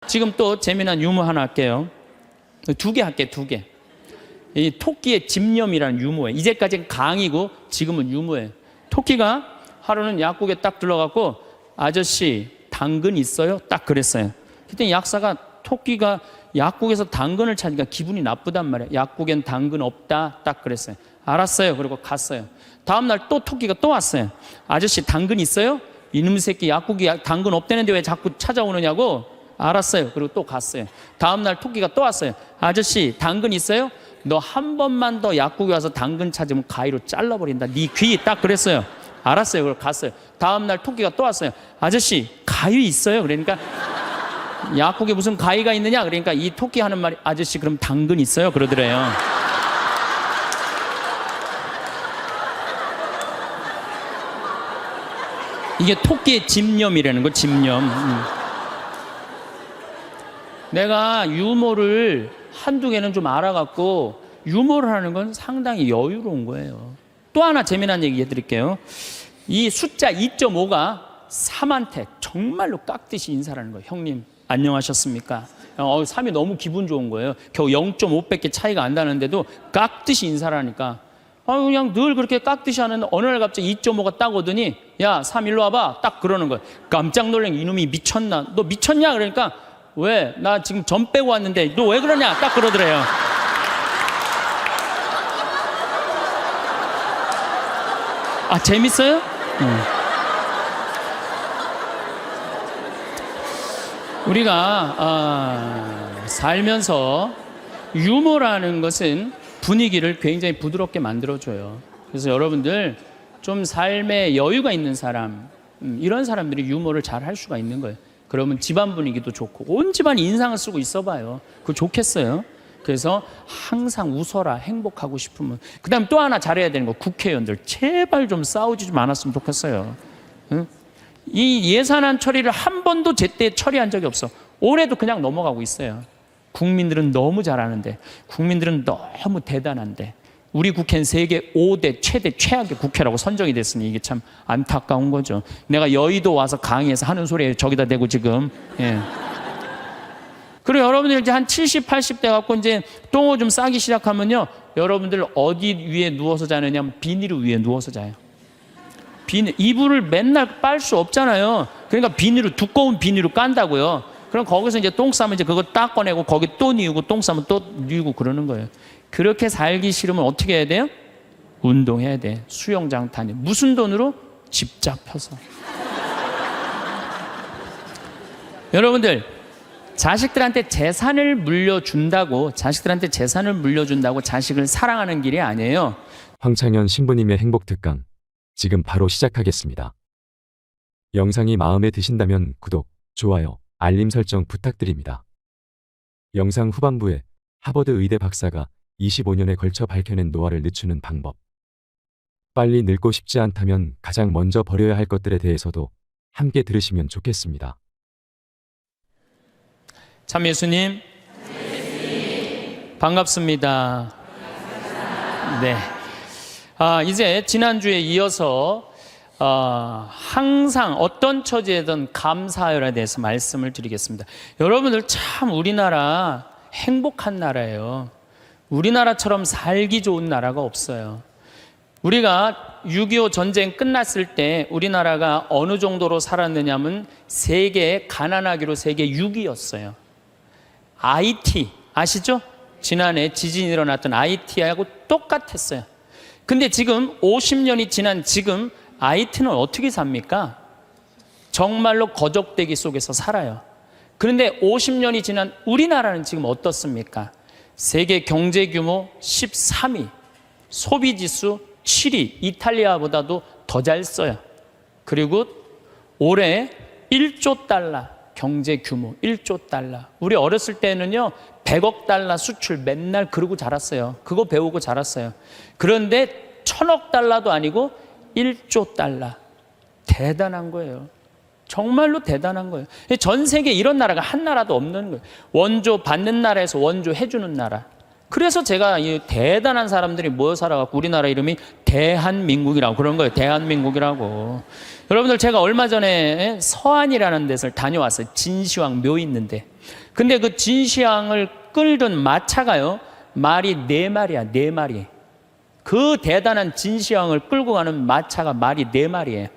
지금 또 재미난 유머 하나 할게요. 두 개 할게요, 두 개. 이 토끼의 집념이라는 유머예요. 이제까지는 강이고 지금은 유머예요. 토끼가 하루는 약국에 딱 들러갖고 아저씨 당근 있어요? 딱 그랬어요. 그때 약사가 토끼가 약국에서 당근을 찾으니까 기분이 나쁘단 말이에요. 약국엔 당근 없다 딱 그랬어요. 알았어요. 그리고 갔어요. 다음날 또 토끼가 또 왔어요. 아저씨 당근 있어요? 이놈 새끼 약국에 당근 없다는데 왜 자꾸 찾아오느냐고. 알았어요. 그리고 또 갔어요. 다음날 토끼가 또 왔어요. 아저씨 당근 있어요? 너 한 번만 더 약국에 와서 당근 찾으면 가위로 잘라버린다. 네 귀 딱 그랬어요. 알았어요. 그리고 갔어요. 다음날 토끼가 또 왔어요. 아저씨 가위 있어요? 그러니까 약국에 무슨 가위가 있느냐? 그러니까 이 토끼 하는 말이 아저씨 그럼 당근 있어요? 그러더래요. 이게 토끼의 집념이라는 거, 집념. 내가 유머를 한두 개는 좀 알아갖고 유머를 하는 건 상당히 여유로운 거예요. 또 하나 재미난 얘기 해드릴게요. 이 숫자 2.5가 3한테 정말로 깍듯이 인사를 하는 거예요. 형님 안녕하셨습니까? 3이 너무 기분 좋은 거예요. 겨우 0.5밖에 차이가 안 나는데도 깍듯이 인사를 하니까 그냥 늘 그렇게 깍듯이 하는데 어느 날 갑자기 2.5가 딱 오더니 야 3 일로 와봐 딱 그러는 거예요. 깜짝 놀란 이놈이 미쳤나? 너 미쳤냐? 그러니까 왜? 나 지금 점 빼고 왔는데 너 왜 그러냐? 딱 그러더래요. 아 재밌어요? 우리가 살면서 유머라는 것은 분위기를 굉장히 부드럽게 만들어줘요. 그래서 여러분들 좀 삶에 여유가 있는 사람, 이런 사람들이 유머를 잘 할 수가 있는 거예요. 그러면 집안 분위기도 좋고 온 집안이 인상을 쓰고 있어 봐요. 그거 좋겠어요. 그래서 항상 웃어라. 행복하고 싶으면. 그 다음에 또 하나 잘해야 되는 거, 국회의원들 제발 좀 싸우지 좀 않았으면 좋겠어요. 응? 이 예산안 처리를 한 번도 제때 처리한 적이 없어. 올해도 그냥 넘어가고 있어요. 국민들은 너무 잘하는데, 국민들은 너무 대단한데, 우리 국회는 세계 5대 최대 최악의 국회라고 선정이 됐으니 이게 참 안타까운 거죠. 내가 여의도 와서 강의해서 하는 소리에 저기다 대고 지금. 예. 그리고 여러분들 이제 한 70, 80대 갖고 이제 똥을 좀 싸기 시작하면요, 여러분들 어디 위에 누워서 자느냐? 비닐 위에 누워서 자요. 이불을 맨날 빨 수 없잖아요. 그러니까 두꺼운 비닐로 깐다고요. 그럼 거기서 이제 똥 싸면 이제 그거 딱 꺼내고 거기 또 뉘우고 똥 싸면 또 뉘우고 그러는 거예요. 그렇게 살기 싫으면 어떻게 해야 돼요? 운동해야 돼. 수영장 다녀. 무슨 돈으로? 집 잡혀서. 여러분들 자식들한테 재산을 물려준다고 자식을 사랑하는 길이 아니에요. 황창현 신부님의 행복특강 지금 바로 시작하겠습니다. 영상이 마음에 드신다면 구독, 좋아요, 알림 설정 부탁드립니다. 영상 후반부에 하버드 의대 박사가 25년에 걸쳐 밝혀낸 노화를 늦추는 방법. 빨리 늙고 싶지 않다면 가장 먼저 버려야 할 것들에 대해서도 함께 들으시면 좋겠습니다. 참 예수님, 반갑습니다. 네. 이제 지난주에 이어서 항상 어떤 처지에든 감사하여에 대해서 말씀을 드리겠습니다. 여러분들 참 우리나라 행복한 나라예요. 우리나라처럼 살기 좋은 나라가 없어요. 우리가 6.25 전쟁 끝났을 때 우리나라가 어느 정도로 살았느냐면 세계 가난하기로 세계 6위였어요. IT 아시죠? 지난해 지진이 일어났던 IT하고 똑같았어요. 근데 지금 50년이 지난 지금 IT는 어떻게 삽니까? 정말로 거적대기 속에서 살아요. 그런데 50년이 지난 우리나라는 지금 어떻습니까? 세계 경제 규모 13위, 소비지수 7위, 이탈리아보다도 더 잘 써요. 그리고 올해 1조 달러 경제 규모 1조 달러. 우리 어렸을 때는요 100억 달러 수출 맨날 그러고 자랐어요. 그거 배우고 자랐어요. 그런데 1000억 달러도 아니고 1조 달러. 대단한 거예요. 정말로 대단한 거예요. 전 세계에 이런 나라가 한 나라도 없는 거예요. 원조 받는 나라에서 원조 해주는 나라. 그래서 제가 이 대단한 사람들이 모여 살아갖고 우리나라 이름이 대한민국이라고 그런 거예요. 대한민국이라고. 여러분들 제가 얼마 전에 서안이라는 데를 다녀왔어요. 진시황 묘 있는데. 근데 그 진시황을 끌던 마차가요. 말이 4마리야, 4마리. 그 대단한 진시황을 끌고 가는 마차가 말이 4마리예요.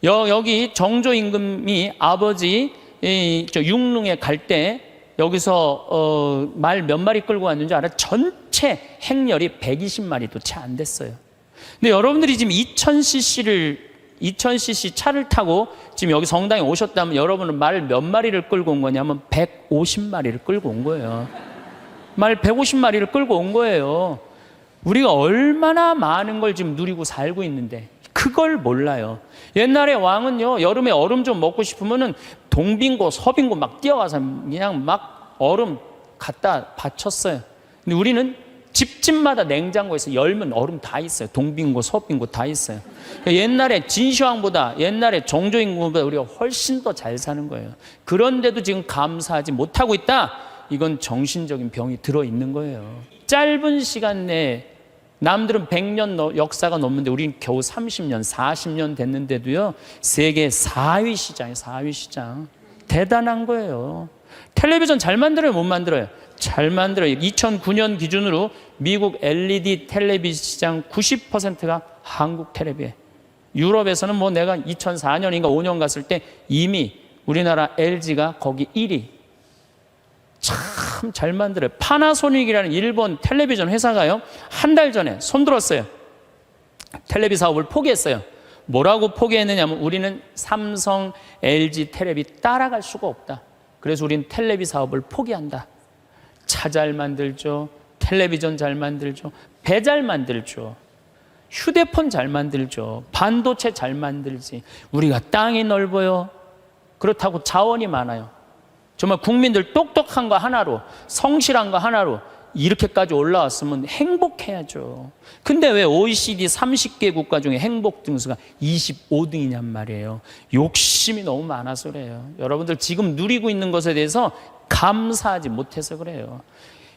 여기 정조 임금이 아버지 육릉에 갈 때 여기서 말 몇 마리 끌고 왔는지 알아요? 전체 행렬이 120마리도 채 안 됐어요. 근데 여러분들이 지금 2000cc 차를 타고 지금 여기 성당에 오셨다면 여러분은 말 몇 마리를 끌고 온 거냐면 150마리를 끌고 온 거예요. 말 150마리를 끌고 온 거예요. 우리가 얼마나 많은 걸 지금 누리고 살고 있는데 그걸 몰라요. 옛날에 왕은요, 여름에 얼음 좀 먹고 싶으면은 동빙고 서빙고 막 뛰어가서 그냥 막 얼음 갖다 바쳤어요. 근데 우리는 집집마다 냉장고에서 열면 얼음 다 있어요. 동빙고 서빙고 다 있어요. 옛날에 진시황보다, 옛날에 정조임금보다 우리가 훨씬 더 잘 사는 거예요. 그런데도 지금 감사하지 못하고 있다? 이건 정신적인 병이 들어있는 거예요. 짧은 시간 내에 남들은 100년 역사가 넘는데 우리는 겨우 30년, 40년 됐는데도요. 세계 4위 시장이에요. 4위 시장. 대단한 거예요. 텔레비전 잘 만들어요? 못 만들어요? 잘 만들어요. 2009년 기준으로 미국 LED 텔레비전 시장 90%가 한국 텔레비예요. 유럽에서는 뭐 내가 2004년인가 5년 갔을 때 이미 우리나라 LG가 거기 1위. 참 잘 만들어요. 파나소닉이라는 일본 텔레비전 회사가요. 한 달 전에 손들었어요. 텔레비 사업을 포기했어요. 뭐라고 포기했느냐면 우리는 삼성, LG 텔레비 따라갈 수가 없다. 그래서 우리는 텔레비 사업을 포기한다. 차 잘 만들죠. 텔레비전 잘 만들죠. 배 잘 만들죠. 휴대폰 잘 만들죠. 반도체 잘 만들지. 우리가 땅이 넓어요. 그렇다고 자원이 많아요. 정말 국민들 똑똑한 거 하나로, 성실한 거 하나로 이렇게까지 올라왔으면 행복해야죠. 근데 왜 OECD 30개 국가 중에 행복 등수가 25등이냔 말이에요. 욕심이 너무 많아서 그래요. 여러분들 지금 누리고 있는 것에 대해서 감사하지 못해서 그래요.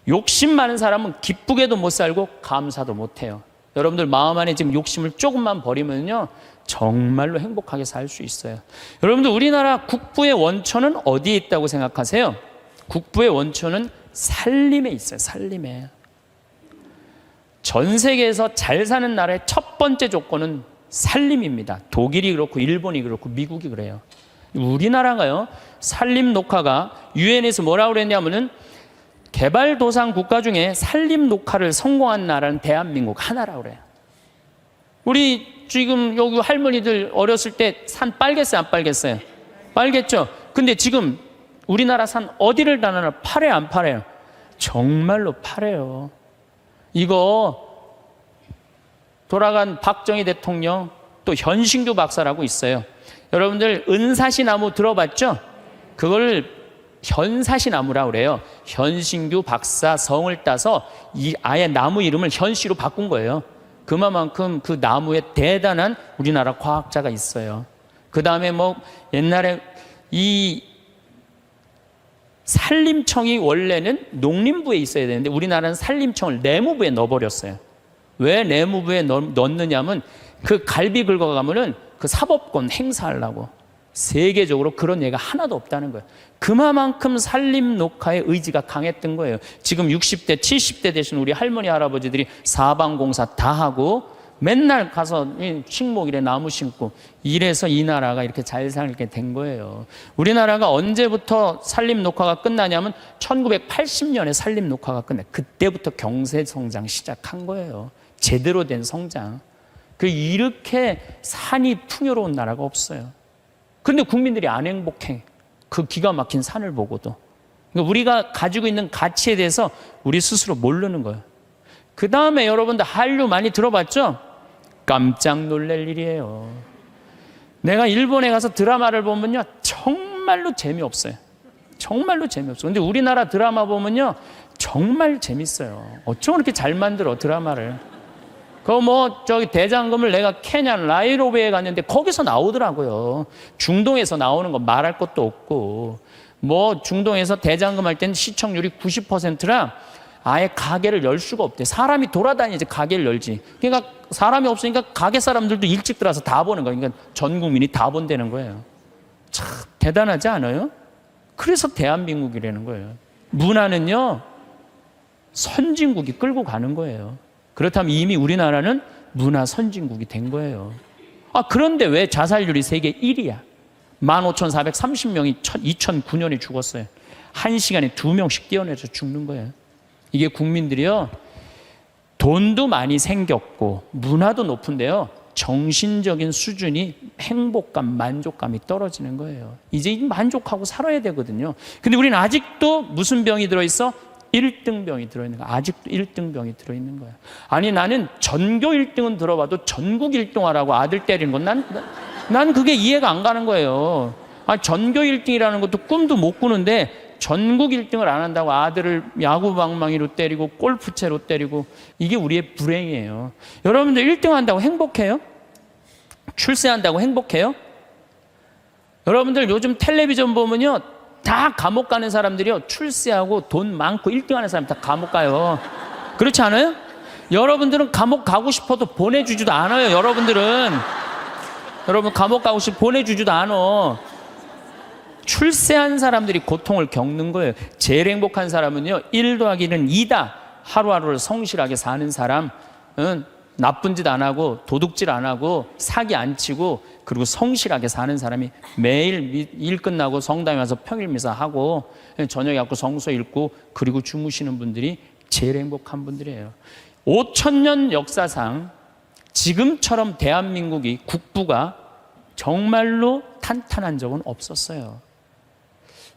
욕심 많은 사람은 기쁘게도 못 살고 감사도 못 해요. 여러분들 마음 안에 지금 욕심을 조금만 버리면요, 정말로 행복하게 살 수 있어요. 여러분들 우리나라 국부의 원천은 어디에 있다고 생각하세요? 국부의 원천은 살림에 있어요. 살림에. 전 세계에서 잘 사는 나라의 첫 번째 조건은 살림입니다. 독일이 그렇고 일본이 그렇고 미국이 그래요. 우리나라가요, 살림 녹화가 유엔에서 뭐라고 그랬냐면은 개발도상 국가 중에 살림 녹화를 성공한 나라는 대한민국 하나라고 그래요. 우리 지금 여기 할머니들 어렸을 때 산 빨겠어요, 안 빨겠어요? 빨겠죠? 근데 지금 우리나라 산 어디를 다나나 팔아요, 안 팔아요? 정말로 팔아요. 이거 돌아간 박정희 대통령 또 현신규 박사라고 있어요. 여러분들 은사시나무 들어봤죠? 그걸 현사시나무라고 그래요. 현신규 박사 성을 따서 아예 나무 이름을 현씨로 바꾼 거예요. 그만큼 그 나무에 대단한 우리나라 과학자가 있어요. 그 다음에 뭐 옛날에 이 산림청이 원래는 농림부에 있어야 되는데 우리나라는 산림청을 내무부에 넣어버렸어요. 왜 내무부에 넣느냐면 그 갈비 긁어가면은 그 사법권 행사하려고. 세계적으로 그런 예가 하나도 없다는 거예요. 그만큼 산림 녹화의 의지가 강했던 거예요. 지금 60대, 70대 되신 우리 할머니, 할아버지들이 사방공사 다 하고 맨날 가서 식목일에 나무 심고 이래서 이 나라가 이렇게 잘 살게 된 거예요. 우리나라가 언제부터 산림 녹화가 끝나냐면 1980년에 산림 녹화가 끝나. 그때부터 경제 성장 시작한 거예요. 제대로 된 성장. 이렇게 산이 풍요로운 나라가 없어요. 근데 국민들이 안 행복해. 그 기가 막힌 산을 보고도. 그러니까 우리가 가지고 있는 가치에 대해서 우리 스스로 모르는 거예요. 그 다음에 여러분들 한류 많이 들어봤죠? 깜짝 놀랄 일이에요. 내가 일본에 가서 드라마를 보면요, 정말로 재미없어요. 정말로 재미없어요. 근데 우리나라 드라마 보면요, 정말 재밌어요. 어쩜 그렇게 잘 만들어, 드라마를. 저기 대장금을 내가 케냐 나이로비에 갔는데 거기서 나오더라고요. 중동에서 나오는 거 말할 것도 없고, 중동에서 대장금 할 때는 시청률이 90%라 아예 가게를 열 수가 없대. 사람이 돌아다니지 가게를 열지. 그러니까 사람이 없으니까 가게 사람들도 일찍 들어와서 다 보는 거예요. 그러니까 전 국민이 다 본다는 거예요. 참 대단하지 않아요? 그래서 대한민국이라는 거예요. 문화는요, 선진국이 끌고 가는 거예요. 그렇다면 이미 우리나라는 문화 선진국이 된 거예요. 그런데 왜 자살률이 세계 1위야? 15,430명이 2009년에 죽었어요. 1시간에 2명씩 뛰어내서 죽는 거예요. 이게 국민들이요, 돈도 많이 생겼고 문화도 높은데요, 정신적인 수준이 행복감, 만족감이 떨어지는 거예요. 이제 만족하고 살아야 되거든요. 근데 우리는 아직도 무슨 병이 들어있어? 1등병이 들어있는 거야. 아직도 1등병이 들어있는 거야. 아니 나는 전교 1등은 들어봐도 전국 1등 하라고 아들 때리는 건 난 그게 이해가 안 가는 거예요. 전교 1등이라는 것도 꿈도 못 꾸는데 전국 1등을 안 한다고 아들을 야구방망이로 때리고 골프채로 때리고, 이게 우리의 불행이에요. 여러분들 1등 한다고 행복해요? 출세한다고 행복해요? 여러분들 요즘 텔레비전 보면요, 다 감옥 가는 사람들이요, 출세하고 돈 많고 1등 하는 사람 다 감옥 가요. 그렇지 않아요? 여러분들은 감옥 가고 싶어도 보내주지도 않아요. 여러분 감옥 가고 싶어 보내주지도 않아. 출세한 사람들이 고통을 겪는 거예요. 제일 행복한 사람은요, 1 더하기 1은 2다. 하루하루를 성실하게 사는 사람은 나쁜 짓 안 하고 도둑질 안 하고 사기 안 치고 그리고 성실하게 사는 사람이 매일 일 끝나고 성당에 와서 평일 미사하고 저녁에 갖고 성서 읽고 그리고 주무시는 분들이 제일 행복한 분들이에요. 5,000년 역사상 지금처럼 대한민국이 국부가 정말로 탄탄한 적은 없었어요.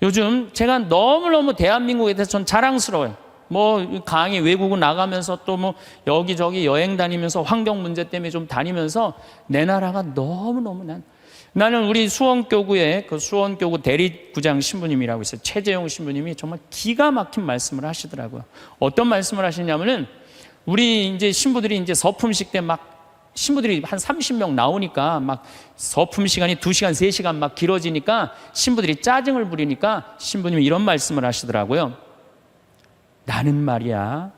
요즘 제가 너무너무 대한민국에 대해서 전 자랑스러워요. 강의 외국은 나가면서 또 여기저기 여행 다니면서 환경 문제 때문에 좀 다니면서 내 나라가 너무너무 나는 우리 수원교구의 그 수원교구 대리구장 신부님이라고 있어요. 최재용 신부님이 정말 기가 막힌 말씀을 하시더라고요. 어떤 말씀을 하시냐면은 우리 이제 신부들이 이제 서품식 때 신부들이 한 30명 나오니까 서품 시간이 2시간, 3시간 막 길어지니까 신부들이 짜증을 부리니까 신부님이 이런 말씀을 하시더라고요. 나는 말이야,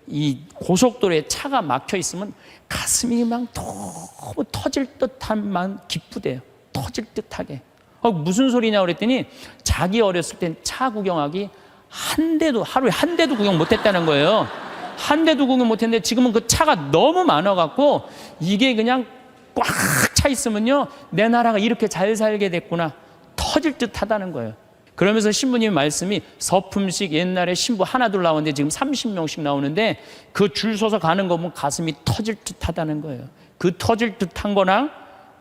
이 고속도로에 차가 막혀 있으면 가슴이 막 너무 터질 듯한 기쁘대요. 터질 듯하게. 무슨 소리냐 그랬더니 자기 어렸을 땐 차 구경하기 하루에 한 대도 구경 못 했다는 거예요. 한 대도 구경 못 했는데 지금은 그 차가 너무 많아갖고 이게 그냥 꽉 차 있으면요, 내 나라가 이렇게 잘 살게 됐구나. 터질 듯 하다는 거예요. 그러면서 신부님 말씀이 서품식 옛날에 신부 하나 둘 나오는데 지금 30명씩 나오는데 그 줄 서서 가는 거 보면 가슴이 터질 듯 하다는 거예요. 그 터질 듯한 거랑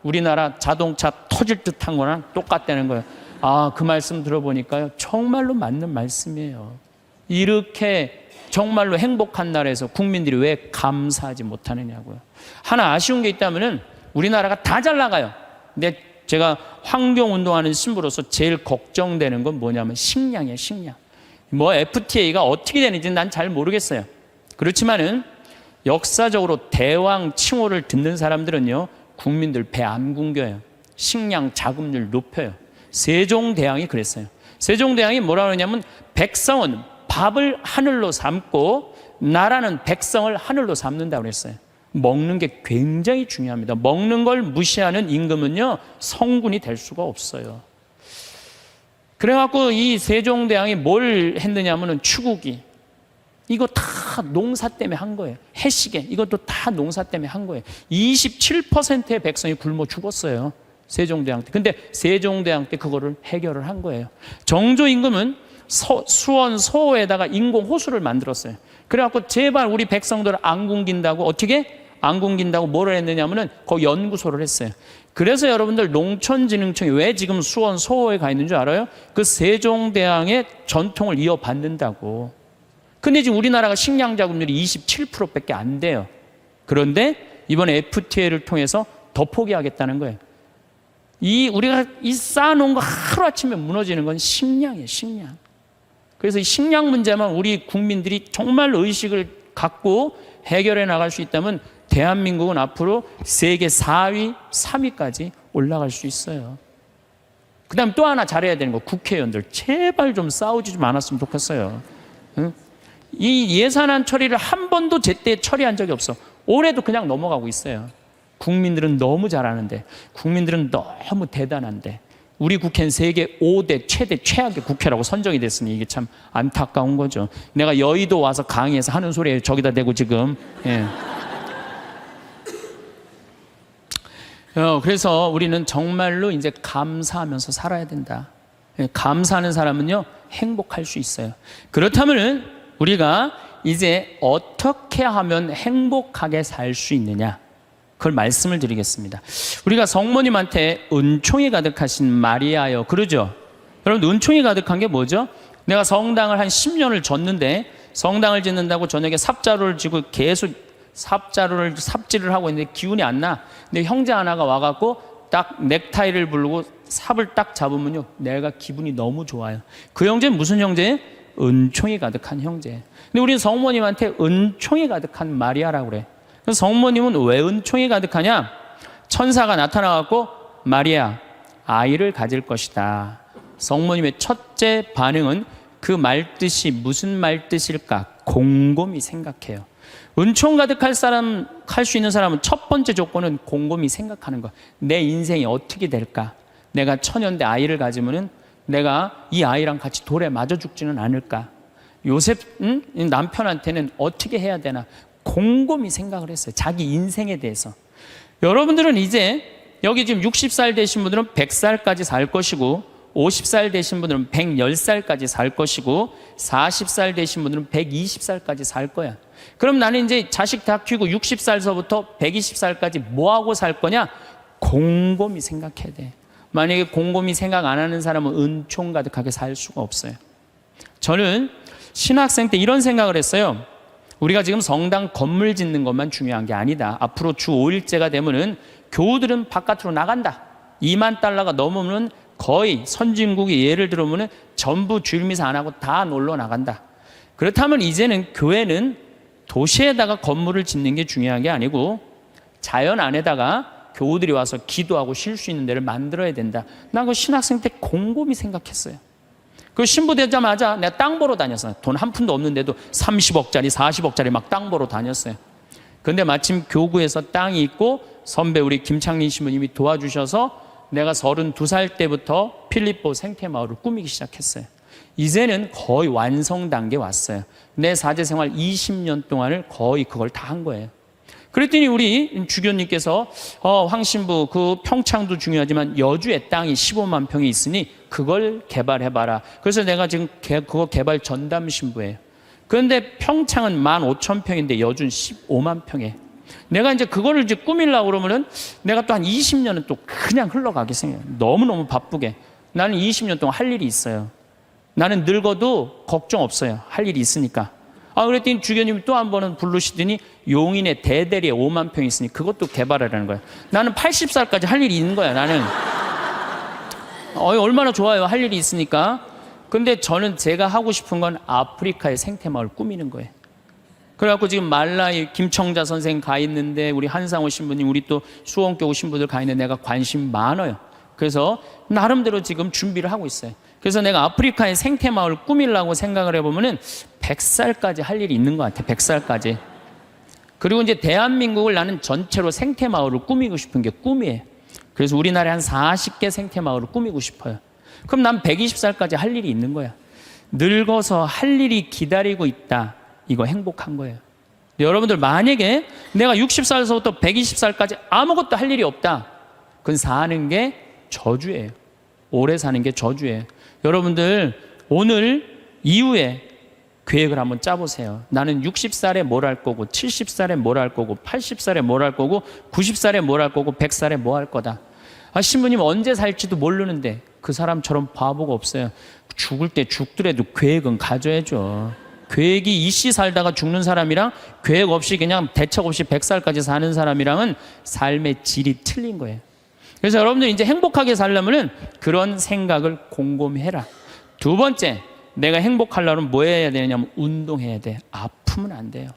우리나라 자동차 터질 듯한 거랑 똑같다는 거예요. 그 말씀 들어보니까요, 정말로 맞는 말씀이에요. 이렇게 정말로 행복한 나라에서 국민들이 왜 감사하지 못하느냐고요. 하나 아쉬운 게 있다면은 우리나라가 다 잘 나가요. 근데 제가 환경운동하는 신부로서 제일 걱정되는 건 뭐냐면 식량이에요, 식량. FTA가 어떻게 되는지 난 잘 모르겠어요. 그렇지만은 역사적으로 대왕 칭호를 듣는 사람들은요, 국민들 배 안 굶겨요. 식량 자급률 높여요. 세종대왕이 그랬어요. 세종대왕이 뭐라 그러냐면 백성은 밥을 하늘로 삼고 나라는 백성을 하늘로 삼는다고 그랬어요. 먹는 게 굉장히 중요합니다. 먹는 걸 무시하는 임금은요, 성군이 될 수가 없어요. 그래갖고 이 세종대왕이 뭘 했느냐면은 추구기, 이거 다 농사 때문에 한 거예요. 해시계, 이것도 다 농사 때문에 한 거예요. 27%의 백성이 굶어 죽었어요, 세종대왕 때. 근데 세종대왕 때 그거를 해결을 한 거예요. 정조 임금은 수원 소호에다가 인공 호수를 만들었어요. 그래갖고 제발 우리 백성들 안 굶긴다고, 어떻게 안 굶긴다고 뭐를 했느냐면은 거기 연구소를 했어요. 그래서 여러분들 농촌진흥청이 왜 지금 수원 소호에 가 있는 줄 알아요? 그 세종대왕의 전통을 이어받는다고. 근데 지금 우리나라가 식량 자급률이 27%밖에 안 돼요. 그런데 이번에 FTA를 통해서 더 포기하겠다는 거예요. 우리가 쌓아놓은 거 하루아침에 무너지는 건 식량이에요, 식량. 그래서 이 식량 문제만 우리 국민들이 정말 의식을 갖고 해결해 나갈 수 있다면 대한민국은 앞으로 세계 4위, 3위까지 올라갈 수 있어요. 그 다음 또 하나 잘해야 되는 거, 국회의원들 제발 좀 싸우지 좀 않았으면 좋겠어요. 응? 이 예산안 처리를 한 번도 제때 처리한 적이 없어. 올해도 그냥 넘어가고 있어요. 국민들은 너무 잘하는데, 국민들은 너무 대단한데, 우리 국회는 세계 5대 최대 최악의 국회라고 선정이 됐으니 이게 참 안타까운 거죠. 내가 여의도 와서 강의해서 하는 소리에 저기다 대고 지금. 예. 그래서 우리는 정말로 이제 감사하면서 살아야 된다. 예, 감사하는 사람은요, 행복할 수 있어요. 그렇다면은 우리가 이제 어떻게 하면 행복하게 살 수 있느냐? 그걸 말씀을 드리겠습니다. 우리가 성모님한테 은총이 가득하신 마리아여 그러죠. 여러분, 은총이 가득한 게 뭐죠? 내가 성당을 한 10년을 졌는데, 성당을 짓는다고 저녁에 삽자루를 쥐고 계속 삽질을 하고 있는데 기운이 안 나. 근데 형제 하나가 와갖고 딱 넥타이를 부르고 삽을 딱 잡으면요, 내가 기분이 너무 좋아요. 그 형제는 무슨 형제예요? 은총이 가득한 형제. 근데 우리는 성모님한테 은총이 가득한 마리아라고 그래. 그래서 성모님은 왜 은총이 가득하냐? 천사가 나타나갖고 마리아, 아이를 가질 것이다. 성모님의 첫째 반응은 그 말뜻이 무슨 말뜻일까? 곰곰이 생각해요. 은총 가득할 사람, 할 수 있는 사람은 첫 번째 조건은 곰곰이 생각하는 거. 내 인생이 어떻게 될까? 내가 처년대 아이를 가지면은 내가 이 아이랑 같이 돌에 맞아 죽지는 않을까? 요셉 남편한테는 어떻게 해야 되나? 곰곰이 생각을 했어요. 자기 인생에 대해서. 여러분들은 이제 여기 지금 60살 되신 분들은 100살까지 살 것이고, 50살 되신 분들은 110살까지 살 것이고, 40살 되신 분들은 120살까지 살 거야. 그럼 나는 이제 자식 다 키우고 60살서부터 120살까지 뭐하고 살 거냐? 곰곰이 생각해야 돼. 만약에 곰곰이 생각 안 하는 사람은 은총 가득하게 살 수가 없어요. 저는 신학생 때 이런 생각을 했어요. 우리가 지금 성당 건물 짓는 것만 중요한 게 아니다. 앞으로 주 5일제가 되면은 교우들은 바깥으로 나간다. 2만 달러가 넘으면 거의 선진국이 예를 들어보면 전부 주일미사 안 하고 다 놀러 나간다. 그렇다면 이제는 교회는 도시에다가 건물을 짓는 게 중요한 게 아니고 자연 안에다가 교우들이 와서 기도하고 쉴 수 있는 데를 만들어야 된다. 난 그 신학생 때 곰곰이 생각했어요. 그 신부되자마자 내가 땅 보러 다녔어요. 돈 한 푼도 없는데도 30억짜리, 40억짜리 막 땅 보러 다녔어요. 근데 마침 교구에서 땅이 있고 선배 우리 김창린 신부님이 도와주셔서 내가 32살 때부터 필리포 생태마을을 꾸미기 시작했어요. 이제는 거의 완성 단계에 왔어요. 내 사제생활 20년 동안을 거의 그걸 다 한 거예요. 그랬더니 우리 주교님께서 황 신부 그 평창도 중요하지만 여주의 땅이 15만 평이 있으니 그걸 개발해봐라. 그래서 내가 지금 그거 개발 전담 신부예요. 그런데 평창은 15,000평인데 여주는 15만 평에. 내가 이제 그거를 이제 꾸밀려고 그러면은 내가 또 한 20년은 또 그냥 흘러가게 생겨요. 너무너무 바쁘게. 나는 20년 동안 할 일이 있어요. 나는 늙어도 걱정 없어요. 할 일이 있으니까. 그랬더니 주교님이 또 한 번은 부르시더니 용인에 대대리에 5만 평이 있으니 그것도 개발하라는 거예요. 나는 80살까지 할 일이 있는 거야, 나는. 얼마나 좋아요, 할 일이 있으니까. 근데 저는 제가 하고 싶은 건 아프리카의 생태마을 꾸미는 거예요. 그래갖고 지금 말라이 김청자 선생 가 있는데 우리 한상호 신부님, 우리 또 수원교구 신부들 가 있는데 내가 관심 많아요. 그래서 나름대로 지금 준비를 하고 있어요. 그래서 내가 아프리카의 생태마을 꾸미려고 생각을 해보면은 100살까지 할 일이 있는 것 같아. 100살까지. 그리고 이제 대한민국을 나는 전체로 생태마을을 꾸미고 싶은 게 꿈이에요. 그래서 우리나라에 한 40개 생태마을을 꾸미고 싶어요. 그럼 난 120살까지 할 일이 있는 거야. 늙어서 할 일이 기다리고 있다. 이거 행복한 거예요. 여러분들 만약에 내가 60살에서부터 120살까지 아무것도 할 일이 없다. 그건 사는 게 저주예요. 오래 사는 게 저주예요. 여러분들 오늘 이후에 계획을 한번 짜보세요. 나는 60살에 뭘 할 거고 70살에 뭘 할 거고 80살에 뭘 할 거고 90살에 뭘 할 거고 100살에 뭐 할 거다. 신부님 언제 살지도 모르는데 그 사람처럼 바보가 없어요. 죽을 때 죽더라도 계획은 가져야죠. 계획이 이씨 살다가 죽는 사람이랑 계획 없이 그냥 대책 없이 100살까지 사는 사람이랑은 삶의 질이 틀린 거예요. 그래서 여러분들 이제 행복하게 살려면은 그런 생각을 곰곰이 해라. 두 번째, 내가 행복하려면 뭐 해야 되냐면 운동해야 돼. 아프면 안 돼요.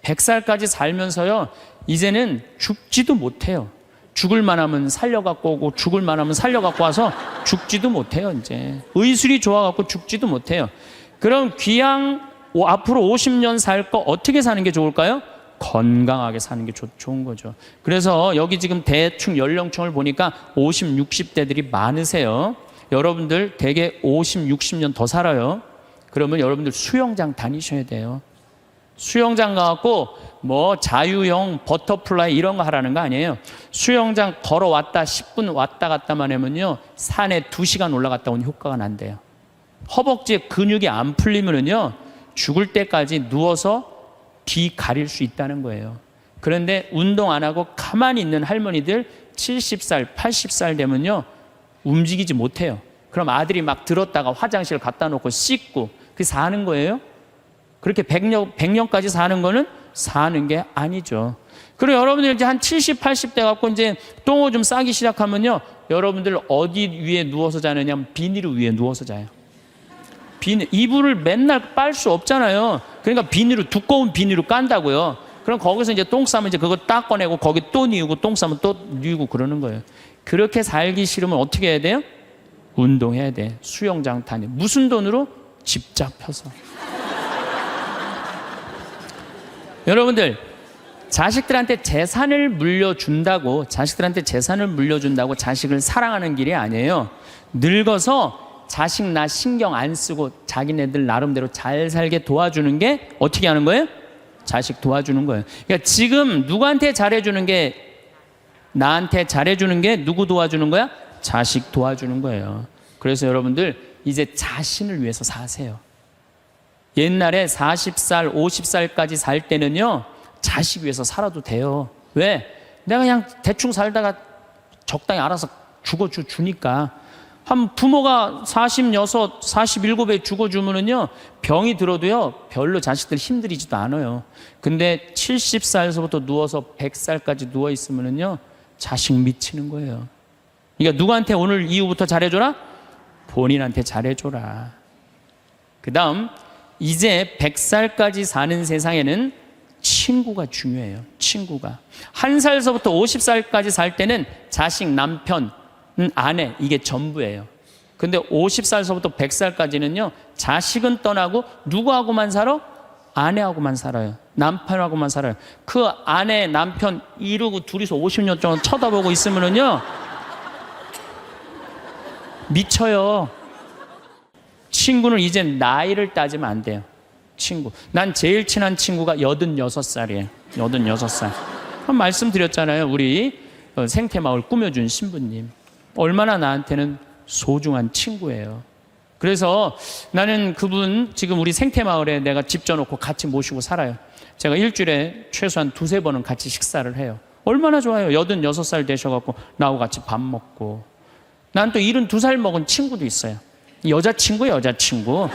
100살까지 살면서요, 이제는 죽지도 못해요. 죽을 만하면 살려갖고 오고 죽을 만하면 살려갖고 와서 죽지도 못해요. 이제 의술이 좋아갖고 죽지도 못해요. 그럼 귀양 앞으로 50년 살 거 어떻게 사는 게 좋을까요? 건강하게 사는 게 좋은 거죠. 그래서 여기 지금 대충 연령층을 보니까 50, 60대들이 많으세요. 여러분들 대개 50, 60년 더 살아요. 그러면 여러분들 수영장 다니셔야 돼요. 수영장 가갖고 뭐 자유형 버터플라이 이런 거 하라는 거 아니에요. 수영장 걸어왔다 10분 왔다 갔다만 하면요, 산에 2시간 올라갔다 온 효과가 난대요. 허벅지에 근육이 안 풀리면은요, 죽을 때까지 누워서 뒤 가릴 수 있다는 거예요. 그런데 운동 안 하고 가만히 있는 할머니들 70살, 80살 되면요, 움직이지 못해요. 그럼 아들이 막 들었다가 화장실 갖다 놓고 씻고 그게 사는 거예요? 그렇게 100년까지 사는 거는 사는 게 아니죠. 그리고 여러분들 이제 한 70, 80대 갖고 이제 똥을 좀 싸기 시작하면요, 여러분들 어디 위에 누워서 자느냐, 비닐 위에 누워서 자요. 이불을 맨날 빨 수 없잖아요. 그러니까 두꺼운 비닐로 깐다고요. 그럼 거기서 이제 똥 싸면 이제 그거 딱 꺼내고 거기 또 뉘우고 똥 싸면 또 뉘우고 그러는 거예요. 그렇게 살기 싫으면 어떻게 해야 돼요? 운동해야 돼. 수영장 다니. 무슨 돈으로? 집 잡혀서. 여러분들, 자식들한테 재산을 물려준다고 자식을 사랑하는 길이 아니에요. 늙어서 자식 나 신경 안 쓰고 자기네들 나름대로 잘 살게 도와주는 게 어떻게 하는 거예요? 자식 도와주는 거예요. 그러니까 지금 누구한테 잘해주는 게, 나한테 잘해주는 게 누구 도와주는 거야? 자식 도와주는 거예요. 그래서 여러분들 이제 자신을 위해서 사세요. 옛날에 40살, 50살까지 살 때는요, 자식 위해서 살아도 돼요. 왜? 내가 그냥 대충 살다가 적당히 알아서 죽어주니까. 한 부모가 46, 47에 죽어주면은요, 병이 들어도요, 별로 자식들 힘들이지도 않아요. 근데 70살서부터 누워서 100살까지 누워있으면은요, 자식 미치는 거예요. 그러니까 누구한테 오늘 이후부터 잘해줘라? 본인한테 잘해줘라. 그 다음, 이제 100살까지 사는 세상에는 친구가 중요해요. 친구가. 1살서부터 50살까지 살 때는 자식, 남편, 아내, 이게 전부예요. 근데 50살서부터 100살까지는요, 자식은 떠나고 누구하고만 살아? 아내하고만 살아요. 남편하고만 살아요. 그 아내, 남편 이러고 둘이서 50년 동안 쳐다보고 있으면은요, 미쳐요. 친구는 이제 나이를 따지면 안 돼요. 친구. 난 제일 친한 친구가 86살이에요. 86살. 말씀드렸잖아요. 우리 생태마을 꾸며준 신부님. 얼마나 나한테는 소중한 친구예요. 그래서 나는 그분 지금 우리 생태마을에 내가 집 져놓고 같이 모시고 살아요. 제가 일주일에 최소한 2-3번은 같이 식사를 해요. 얼마나 좋아요. 86살 되셔갖고 나하고 같이 밥 먹고. 난 또 72살 먹은 친구도 있어요. 여자친구.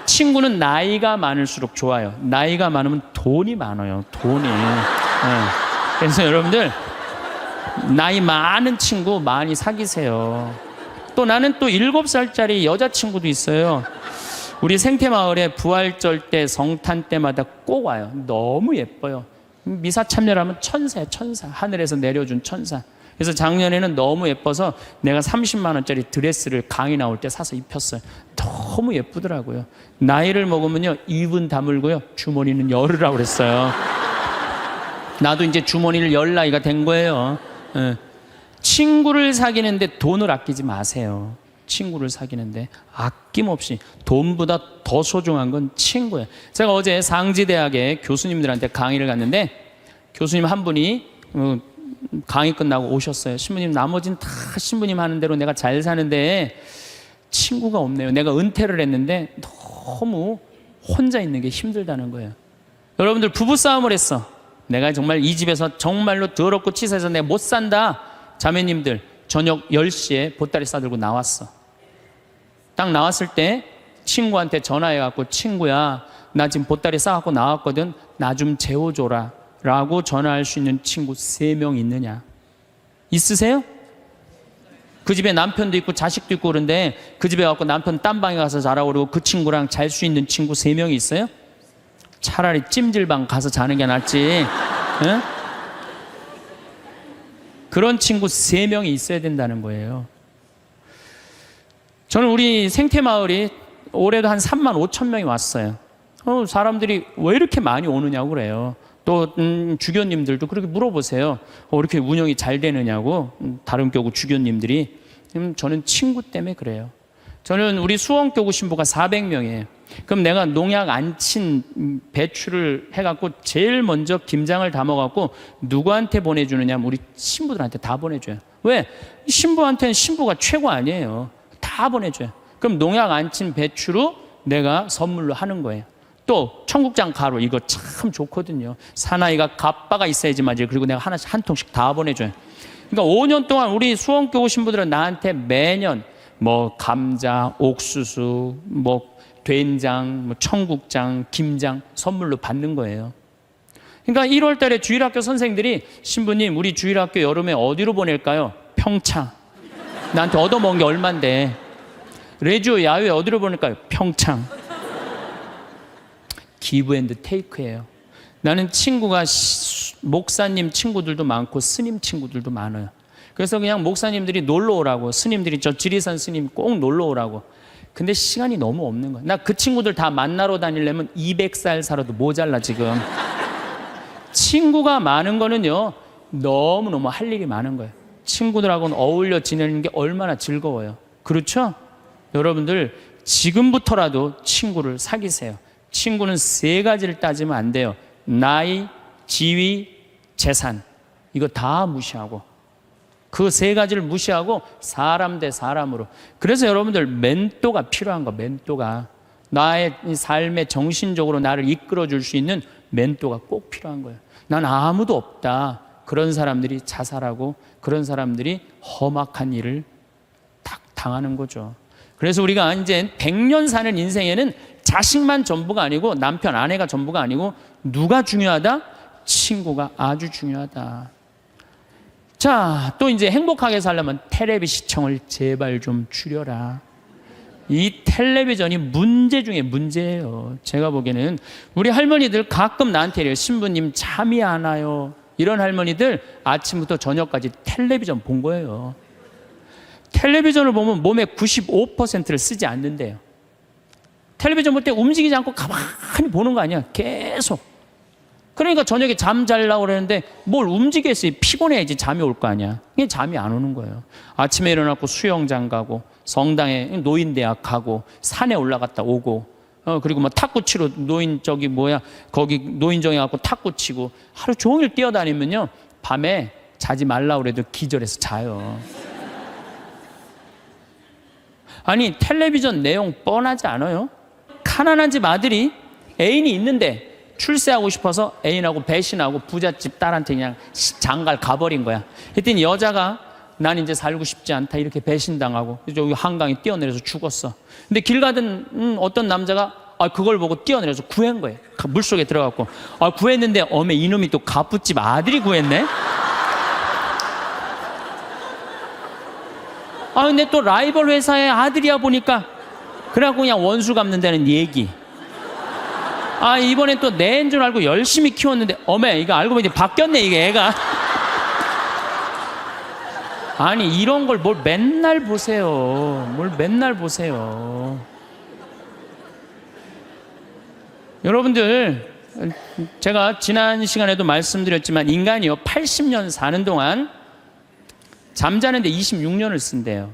친구는 나이가 많을수록 좋아요. 나이가 많으면 돈이 많아요. 돈이. 그래서 여러분들, 나이 많은 친구 많이 사귀세요. 또 나는 또 7살짜리 여자친구도 있어요. 우리 생태마을에 부활절 때, 성탄 때마다 꼭 와요. 너무 예뻐요. 미사 참여하면 천사야, 천사. 하늘에서 내려준 천사. 그래서 작년에는 너무 예뻐서 내가 30만 원짜리 드레스를 강의 나올 때 사서 입혔어요. 너무 예쁘더라고요. 나이를 먹으면요, 입은 다물고요, 주머니는 열으라고 그랬어요. 나도 이제 주머니를 열 나이가 된 거예요. 친구를 사귀는데 돈을 아끼지 마세요. 친구를 사귀는데 아낌없이. 돈보다 더 소중한 건 친구예요. 제가 어제 상지대학에 교수님들한테 강의를 갔는데, 교수님 한 분이 강의 끝나고 오셨어요. 신부님, 나머지는 다 신부님 하는 대로 내가 잘 사는데 친구가 없네요. 내가 은퇴를 했는데 너무 혼자 있는 게 힘들다는 거예요. 여러분들, 부부싸움을 했어. 내가 정말 이 집에서 정말로 더럽고 치사해서 내가 못 산다. 자매님들, 저녁 10시에 보따리 싸들고 나왔어. 딱 나왔을 때 친구한테 전화해갖고, 친구야, 나 지금 보따리 싸갖고 나왔거든. 나 좀 재워줘라 라고 전화할 수 있는 친구 3명 있느냐? 있으세요? 그 집에 남편도 있고 자식도 있고 그런데 그 집에 가서 남편 딴 방에 가서 자라고 그러고 그 친구랑 잘 수 있는 친구 3명이 있어요? 차라리 찜질방 가서 자는 게 낫지. 응? 그런 친구 3명이 있어야 된다는 거예요. 저는 우리 생태마을이 올해도 한 3만 5천 명이 왔어요. 사람들이 왜 이렇게 많이 오느냐고 그래요. 또 주교님들도 그렇게 물어보세요. 이렇게 운영이 잘 되느냐고, 다른 교구 주교님들이. 저는 친구 때문에 그래요. 저는 우리 수원교구 신부가 400명이에요. 그럼 내가 농약 안 친 배추를 해갖고 제일 먼저 김장을 담아갖고 누구한테 보내주느냐? 우리 신부들한테 다 보내줘요. 왜? 신부한테는 신부가 최고 아니에요. 다 보내줘요. 그럼 농약 안 친 배추로 내가 선물로 하는 거예요. 또 청국장 가루, 이거 참 좋거든요. 사나이가 갑바가 있어야지 맞아요. 그리고 내가 하나씩 한 통씩 다 보내줘요. 그러니까 5년 동안 우리 수원교구 신부들은 나한테 매년 뭐 감자, 옥수수, 뭐 된장, 뭐 청국장, 김장 선물로 받는 거예요. 그러니까 1월 달에 주일학교 선생들이 신부님 우리 주일학교 여름에 어디로 보낼까요? 평창. 나한테 얻어먹은 게 얼만데. 레지오 야외 어디로 보낼까요? 평창. 기브 앤드 테이크예요. 나는 친구가 목사님 친구들도 많고 스님 친구들도 많아요. 그래서 그냥 목사님들이 놀러 오라고, 스님들이 저 지리산 스님 꼭 놀러 오라고. 근데 시간이 너무 없는 거야. 나 그 친구들 다 만나러 다니려면 200살 살아도 모자라 지금. 친구가 많은 거는요, 너무너무 할 일이 많은 거예요. 친구들하고는 어울려 지내는 게 얼마나 즐거워요. 그렇죠? 여러분들 지금부터라도 친구를 사귀세요. 친구는 3가지를 따지면 안 돼요. 나이, 지위, 재산. 이거 다 무시하고, 그 3가지를 무시하고 사람 대 사람으로. 그래서 여러분들 멘토가 필요한 거. 멘토가 나의 삶에 정신적으로 나를 이끌어 줄 수 있는 멘토가 꼭 필요한 거예요. 난 아무도 없다. 그런 사람들이 자살하고 그런 사람들이 험악한 일을 딱 당하는 거죠. 그래서 우리가 이제 100년 사는 인생에는 자식만 전부가 아니고 남편, 아내가 전부가 아니고 누가 중요하다? 친구가 아주 중요하다. 자, 또 이제 행복하게 살려면 텔레비 시청을 제발 좀 줄여라. 이 텔레비전이 문제 중에 문제예요. 제가 보기에는 우리 할머니들 가끔 나한테 이래요. 신부님 잠이 안 와요. 이런 할머니들 아침부터 저녁까지 텔레비전 본 거예요. 텔레비전을 보면 몸의 95%를 쓰지 않는데요. 텔레비전 볼 때 움직이지 않고 가만히 보는 거 아니야. 계속. 그러니까 저녁에 잠 자려고 그러는데 뭘 움직였어요. 피곤해야지 잠이 올 거 아니야. 그게 잠이 안 오는 거예요. 아침에 일어나고 수영장 가고, 성당에 노인대학 가고, 산에 올라갔다 오고, 그리고 뭐 탁구 치러 거기 노인정에 가고 탁구 치고 하루 종일 뛰어다니면요, 밤에 자지 말라고 그래도 기절해서 자요. 아니, 텔레비전 내용 뻔하지 않아요? 가난한 집 아들이 애인이 있는데 출세하고 싶어서 애인하고 배신하고 부잣집 딸한테 그냥 장갈 가버린 거야. 그랬더니 여자가 난 이제 살고 싶지 않다 이렇게 배신당하고 여기 한강에 뛰어내려서 죽었어. 근데 길 가던 어떤 남자가 그걸 보고 뛰어내려서 구한 거예요. 물속에 들어갔고. 구했는데 어메 이놈이 또 갑부집 아들이 구했네. 근데 또 라이벌 회사의 아들이야 보니까 그래갖고 그냥 원수 갚는다는 얘기. 이번엔 또 내 애인 줄 알고 열심히 키웠는데 어메 이거 알고 보니 바뀌었네 이게 애가. 아니 이런 걸 뭘 맨날 보세요. 뭘 맨날 보세요. 여러분들 제가 지난 시간에도 말씀드렸지만 인간이요 80년 사는 동안 잠자는데 26년을 쓴대요.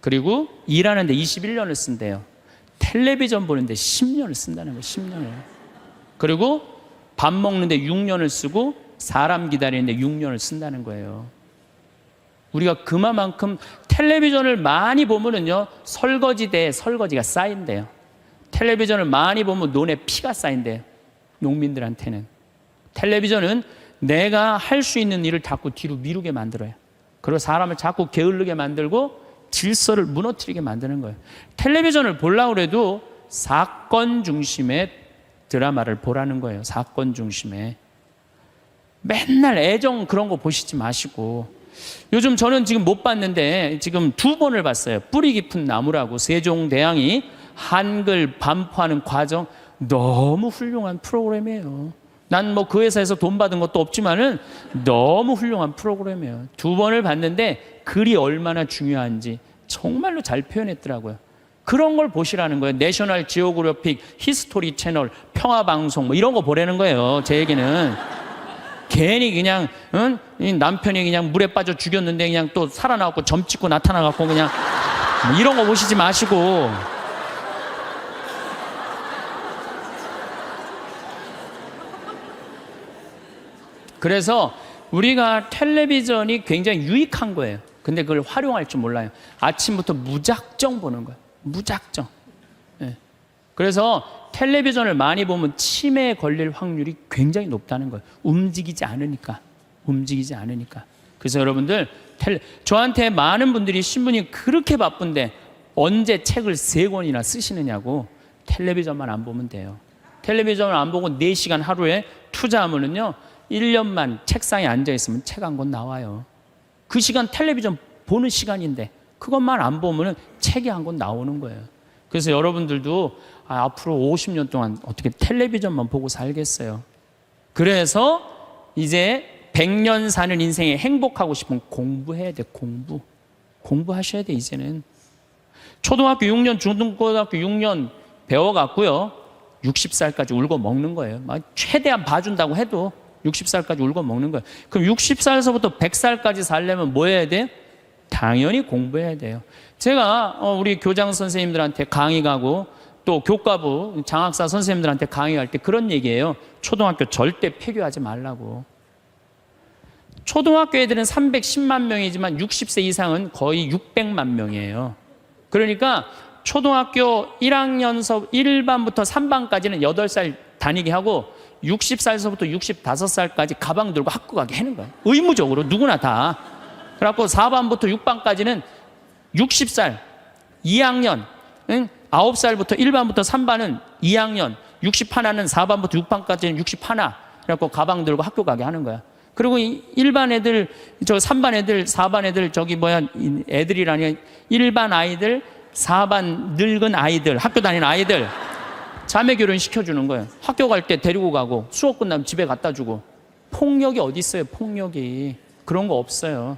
그리고 일하는데 21년을 쓴대요. 텔레비전 보는데 10년을 쓴다는 거예요. 10년을. 그리고 밥 먹는데 6년을 쓰고 사람 기다리는데 6년을 쓴다는 거예요. 우리가 그만큼 텔레비전을 많이 보면은요 설거지대에 설거지가 쌓인대요. 텔레비전을 많이 보면 논에 피가 쌓인대요. 농민들한테는. 텔레비전은 내가 할 수 있는 일을 자꾸 뒤로 미루게 만들어요. 그리고 사람을 자꾸 게을르게 만들고 질서를 무너뜨리게 만드는 거예요. 텔레비전을 보려고 해도 사건 중심의 드라마를 보라는 거예요. 사건 중심의. 맨날 애정 그런 거 보시지 마시고. 요즘 저는 지금 못 봤는데 지금 2번을 봤어요. 뿌리 깊은 나무라고 세종대왕이 한글 반포하는 과정. 너무 훌륭한 프로그램이에요. 난 뭐 그 회사에서 돈 받은 것도 없지만은 너무 훌륭한 프로그램이에요. 2번을 봤는데 글이 얼마나 중요한지 정말로 잘 표현했더라고요. 그런 걸 보시라는 거예요. 내셔널 지오그래픽, 히스토리 채널, 평화방송 뭐 이런 거 보라는 거예요. 제 얘기는. 괜히 그냥 이 남편이 그냥 물에 빠져 죽였는데 그냥 또 살아나갖고 점 찍고 나타나갖고 그냥 뭐 이런 거 보시지 마시고. 그래서 우리가 텔레비전이 굉장히 유익한 거예요. 근데 그걸 활용할 줄 몰라요. 아침부터 무작정 보는 거예요. 무작정. 예. 그래서 텔레비전을 많이 보면 치매에 걸릴 확률이 굉장히 높다는 거예요. 움직이지 않으니까. 그래서 여러분들 저한테 많은 분들이 신부님 그렇게 바쁜데 언제 책을 3권이나 쓰시느냐고. 텔레비전만 안 보면 돼요. 텔레비전을 안 보고 4시간 하루에 투자하면은요 1년만 책상에 앉아있으면 책 한 권 나와요. 그 시간 텔레비전 보는 시간인데 그것만 안 보면 책이 한 권 나오는 거예요. 그래서 여러분들도 앞으로 50년 동안 어떻게 텔레비전만 보고 살겠어요. 그래서 이제 100년 사는 인생에 행복하고 싶으면 공부해야 돼. 공부하셔야 돼. 이제는 초등학교 6년 중등고등학교 6년 배워갖고요 60살까지 울고 먹는 거예요. 최대한 봐준다고 해도 60살까지 울고 먹는 거예요. 그럼 60살에서부터 100살까지 살려면 뭐 해야 돼? 당연히 공부해야 돼요. 제가 우리 교장 선생님들한테 강의 가고 또 교과부 장학사 선생님들한테 강의할 때 그런 얘기예요. 초등학교 절대 폐교하지 말라고. 초등학교 애들은 310만 명이지만 60세 이상은 거의 600만 명이에요. 그러니까 초등학교 1학년서 1반부터 3반까지는 8살 다니게 하고 60살서부터 65살까지 가방 들고 학교 가게 하는 거예요. 의무적으로 누구나 다. 그래갖고 4반부터 6반까지는 60살 2학년 9살부터 1반부터 3반은 2학년 61는 4반부터 6반까지는 61 그래갖고 가방 들고 학교 가게 하는 거야. 그리고 1반 애들 3반 애들 4반 애들 애들이라니 1반 아이들 4반 늙은 아이들 학교 다니는 아이들 자매 결혼 시켜주는 거예요. 학교 갈 때 데리고 가고 수업 끝나면 집에 갖다 주고. 폭력이 어디 있어요? 폭력이. 그런 거 없어요.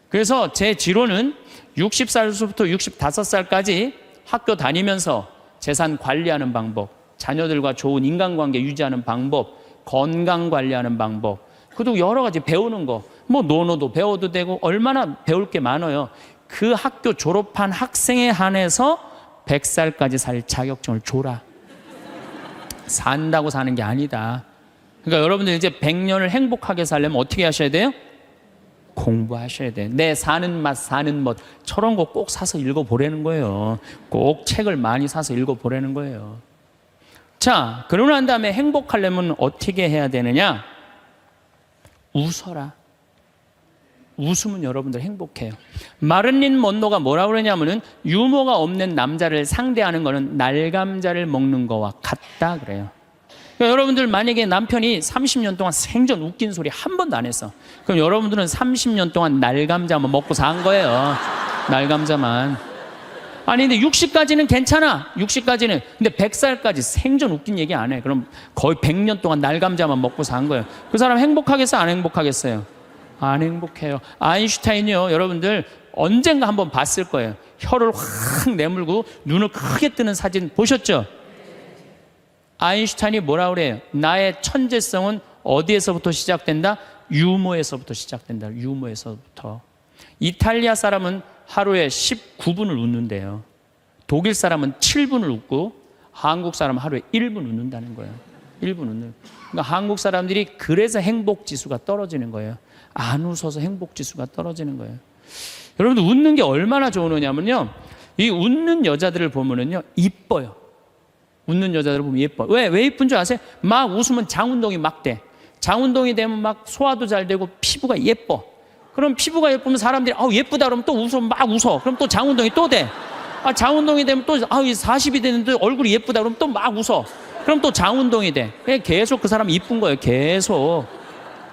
그래서 제 지론은 60살부터 65살까지 학교 다니면서 재산 관리하는 방법, 자녀들과 좋은 인간관계 유지하는 방법, 건강 관리하는 방법, 그리고 여러 가지 배우는 거, 뭐 논어도 배워도 되고 얼마나 배울 게 많아요. 그 학교 졸업한 학생에 한해서 100살까지 살 자격증을 줘라. 산다고 사는 게 아니다. 그러니까 여러분들 이제 100년을 행복하게 살려면 어떻게 하셔야 돼요? 공부하셔야 돼요. 내 사는 맛, 사는 멋 저런 거 꼭 사서 읽어보라는 거예요. 꼭 책을 많이 사서 읽어보라는 거예요. 자, 그러고 난 다음에 행복하려면 어떻게 해야 되느냐? 웃어라. 웃으면 여러분들 행복해요. 마를린 먼로가 뭐라고 그러냐면은 유머가 없는 남자를 상대하는 거는 날감자를 먹는 거와 같다 그래요. 그러니까 여러분들 만약에 남편이 30년 동안 생전 웃긴 소리 한 번도 안 했어. 그럼 여러분들은 30년 동안 날감자만 먹고 산 거예요. 날감자만. 아니 근데 60까지는 괜찮아. 60까지는. 근데 100살까지 생전 웃긴 얘기 안 해. 그럼 거의 100년 동안 날감자만 먹고 산 거예요. 그 사람 행복하겠어요? 안 행복하겠어요? 안 행복해요. 아인슈타인이요. 여러분들 언젠가 한번 봤을 거예요. 혀를 확 내물고 눈을 크게 뜨는 사진 보셨죠? 아인슈타인이 뭐라 그래요? 나의 천재성은 어디에서부터 시작된다? 유머에서부터 시작된다. 유머에서부터. 이탈리아 사람은 하루에 19분을 웃는데요. 독일 사람은 7분을 웃고 한국 사람은 하루에 1분 웃는다는 거예요. 1분 웃는. 그러니까 한국 사람들이 그래서 행복 지수가 떨어지는 거예요. 안 웃어서 행복 지수가 떨어지는 거예요. 여러분들 웃는 게 얼마나 좋으냐면요. 이 웃는 여자들을 보면은요, 이뻐요. 웃는 여자들을 보면 예뻐요. 왜 이쁜 줄 아세요? 막 웃으면 장운동이 막 돼. 장운동이 되면 막 소화도 잘 되고 피부가 예뻐. 그럼 피부가 예쁘면 사람들이 예쁘다 그러면 또 웃으면 막 웃어. 그럼 또 장운동이 또 돼. 장운동이 되면 또 40이 됐는데 얼굴이 예쁘다 그러면 또 막 웃어. 그럼 또 장운동이 돼. 계속 그 사람이 이쁜 거예요. 계속.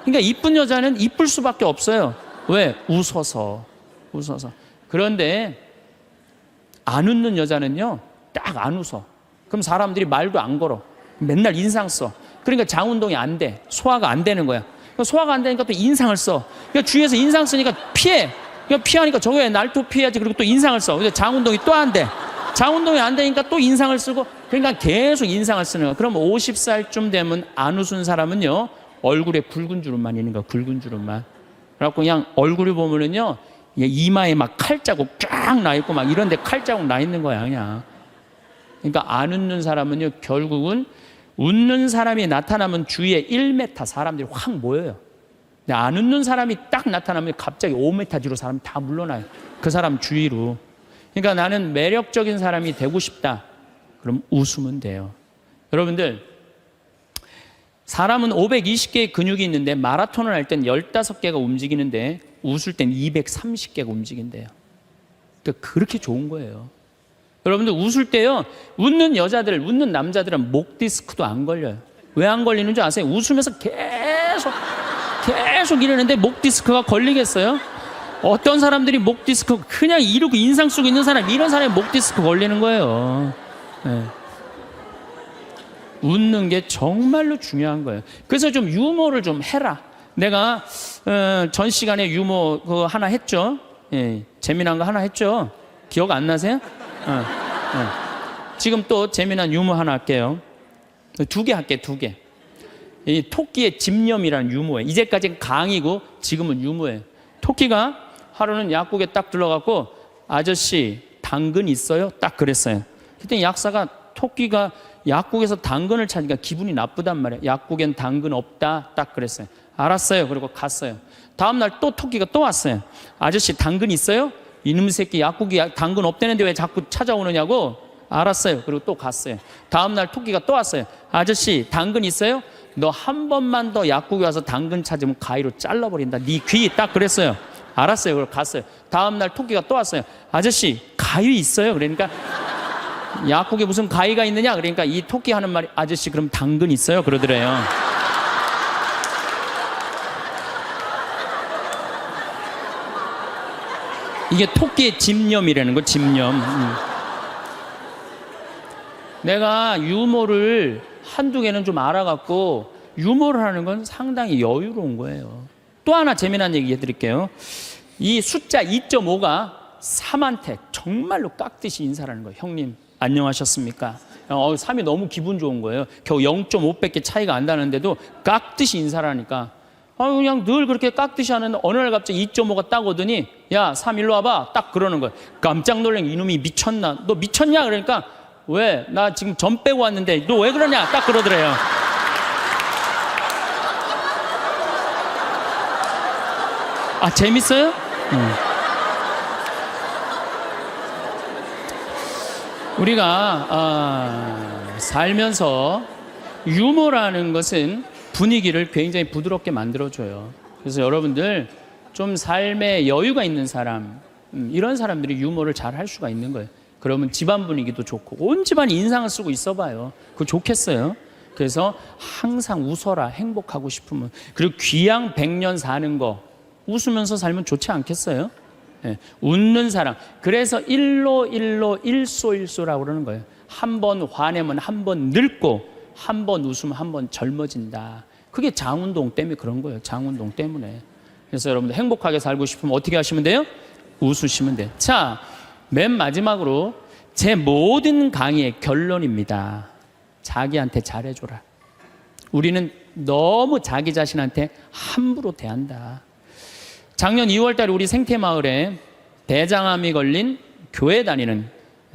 그러니까 이쁜 여자는 이쁠 수밖에 없어요. 왜? 웃어서. 그런데 안 웃는 여자는요, 딱 안 웃어. 그럼 사람들이 말도 안 걸어. 맨날 인상 써. 그러니까 장운동이 안 돼. 소화가 안 되는 거야. 소화가 안 되니까 또 인상을 써. 그러니까 주위에서 인상 쓰니까 피해. 그러니까 피하니까 저거에 날 또 피해야지. 그리고 또 인상을 써. 근데 장운동이 또 안 돼. 자운동이 안 되니까 또 인상을 쓰고, 그러니까 계속 인상을 쓰는 거야. 그럼 50살쯤 되면 안 웃은 사람은요, 얼굴에 굵은 주름만 있는 거야. 굵은 주름만. 그래갖고 그냥 얼굴을 보면은요, 이마에 막 칼자국 쫙 나 있고 막 이런데 칼자국 나 있는 거야 그냥. 그러니까 안 웃는 사람은요, 결국은 웃는 사람이 나타나면 주위에 1m 사람들이 확 모여요. 근데 안 웃는 사람이 딱 나타나면 갑자기 5m 뒤로 사람이 다 물러나요. 그 사람 주위로. 그러니까 나는 매력적인 사람이 되고 싶다. 그럼 웃으면 돼요. 여러분들, 사람은 520개의 근육이 있는데 마라톤을 할 땐 15개가 움직이는데 웃을 땐 230개가 움직인대요. 그러니까 그렇게 좋은 거예요. 여러분들 웃을 때요, 웃는 여자들, 웃는 남자들은 목 디스크도 안 걸려요. 왜 안 걸리는 줄 아세요? 웃으면서 계속 이러는데 목 디스크가 걸리겠어요? 어떤 사람들이 목 디스크 그냥 이러고 인상 쓰고 있는 사람, 이런 사람이 목 디스크 걸리는 거예요. 네. 웃는 게 정말로 중요한 거예요. 그래서 좀 유머를 좀 해라. 내가 전 시간에 유머 그거 하나 했죠. 예, 재미난 거 하나 했죠. 기억 안 나세요? 지금 또 재미난 유머 하나 할게요. 2개 할게요. 2개. 이 토끼의 집념이라는 유머예요. 이제까지는 강의고 지금은 유머예요. 토끼가 하루는 약국에 딱 들러가고, 아저씨 당근 있어요? 딱 그랬어요. 그때 약사가 토끼가 약국에서 당근을 찾으니까 기분이 나쁘단 말이에요. 약국엔 당근 없다. 딱 그랬어요. 알았어요. 그리고 갔어요. 다음날 또 토끼가 또 왔어요. 아저씨 당근 있어요? 이놈 새끼 약국이 당근 없다는데 왜 자꾸 찾아오느냐고. 알았어요. 그리고 또 갔어요. 다음날 토끼가 또 왔어요. 아저씨 당근 있어요? 너 한 번만 더 약국에 와서 당근 찾으면 가위로 잘라버린다. 네 귀. 딱 그랬어요. 알았어요. 그리고 갔어요. 다음날 토끼가 또 왔어요. 아저씨 가위 있어요? 그러니까 약국에 무슨 가위가 있느냐? 그러니까 이 토끼 하는 말이, 아저씨 그럼 당근 있어요? 그러더래요. 이게 토끼의 집념이라는 거. 집념. 내가 유머를 한두 개는 좀 알아갖고 유머를 하는 건 상당히 여유로운 거예요. 또 하나 재미난 얘기 해드릴게요. 이 숫자 2.5가 3한테 정말로 깍듯이 인사를 하는 거예요. 형님 안녕하셨습니까? 3이 너무 기분 좋은 거예요. 겨우 0.5밖에 차이가 안 나는데도 깍듯이 인사를 하니까, 그냥 늘 그렇게 깍듯이 하는데 어느 날 갑자기 2.5가 딱 오더니, 야 3 일로 와봐. 딱 그러는 거예요. 깜짝 놀란 이놈이 미쳤나? 너 미쳤냐? 그러니까, 왜? 나 지금 점 빼고 왔는데 너 왜 그러냐? 딱 그러더래요. 재밌어요? 우리가 살면서 유머라는 것은 분위기를 굉장히 부드럽게 만들어줘요. 그래서 여러분들 좀 삶에 여유가 있는 사람, 이런 사람들이 유머를 잘 할 수가 있는 거예요. 그러면 집안 분위기도 좋고, 온 집안이 인상을 쓰고 있어봐요. 그거 좋겠어요? 그래서 항상 웃어라. 행복하고 싶으면. 그리고 귀양 100년 사는 거 웃으면서 살면 좋지 않겠어요? 네. 웃는 사람. 그래서 일소라고 그러는 거예요. 한 번 화내면 한 번 늙고, 한 번 웃으면 한 번 젊어진다. 그게 장운동 때문에 그런 거예요. 장운동 때문에. 그래서 여러분들 행복하게 살고 싶으면 어떻게 하시면 돼요? 웃으시면 돼요. 자, 맨 마지막으로 제 모든 강의의 결론입니다. 자기한테 잘해줘라. 우리는 너무 자기 자신한테 함부로 대한다. 작년 2월 달에 우리 생태마을에 대장암이 걸린 교회 다니는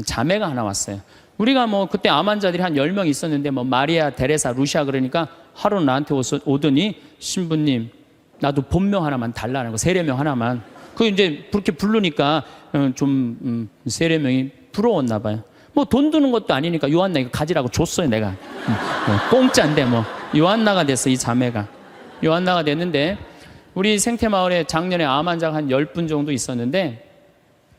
자매가 하나 왔어요. 우리가 그때 암 환자들이 한 10명 있었는데 마리아, 데레사, 루시아 그러니까 하루 나한테 오더니, 신부님 나도 본명 하나만 달라는 거. 세례명 하나만. 그 이제 그렇게 부르니까 좀 세례명이 부러웠나 봐요. 돈 드는 것도 아니니까 요한나 이거 가지라고 줬어요. 내가 공짜인데 요한나가 됐어. 이 자매가 요한나가 됐는데, 우리 생태마을에 작년에 암 환자가 한 10분 정도 있었는데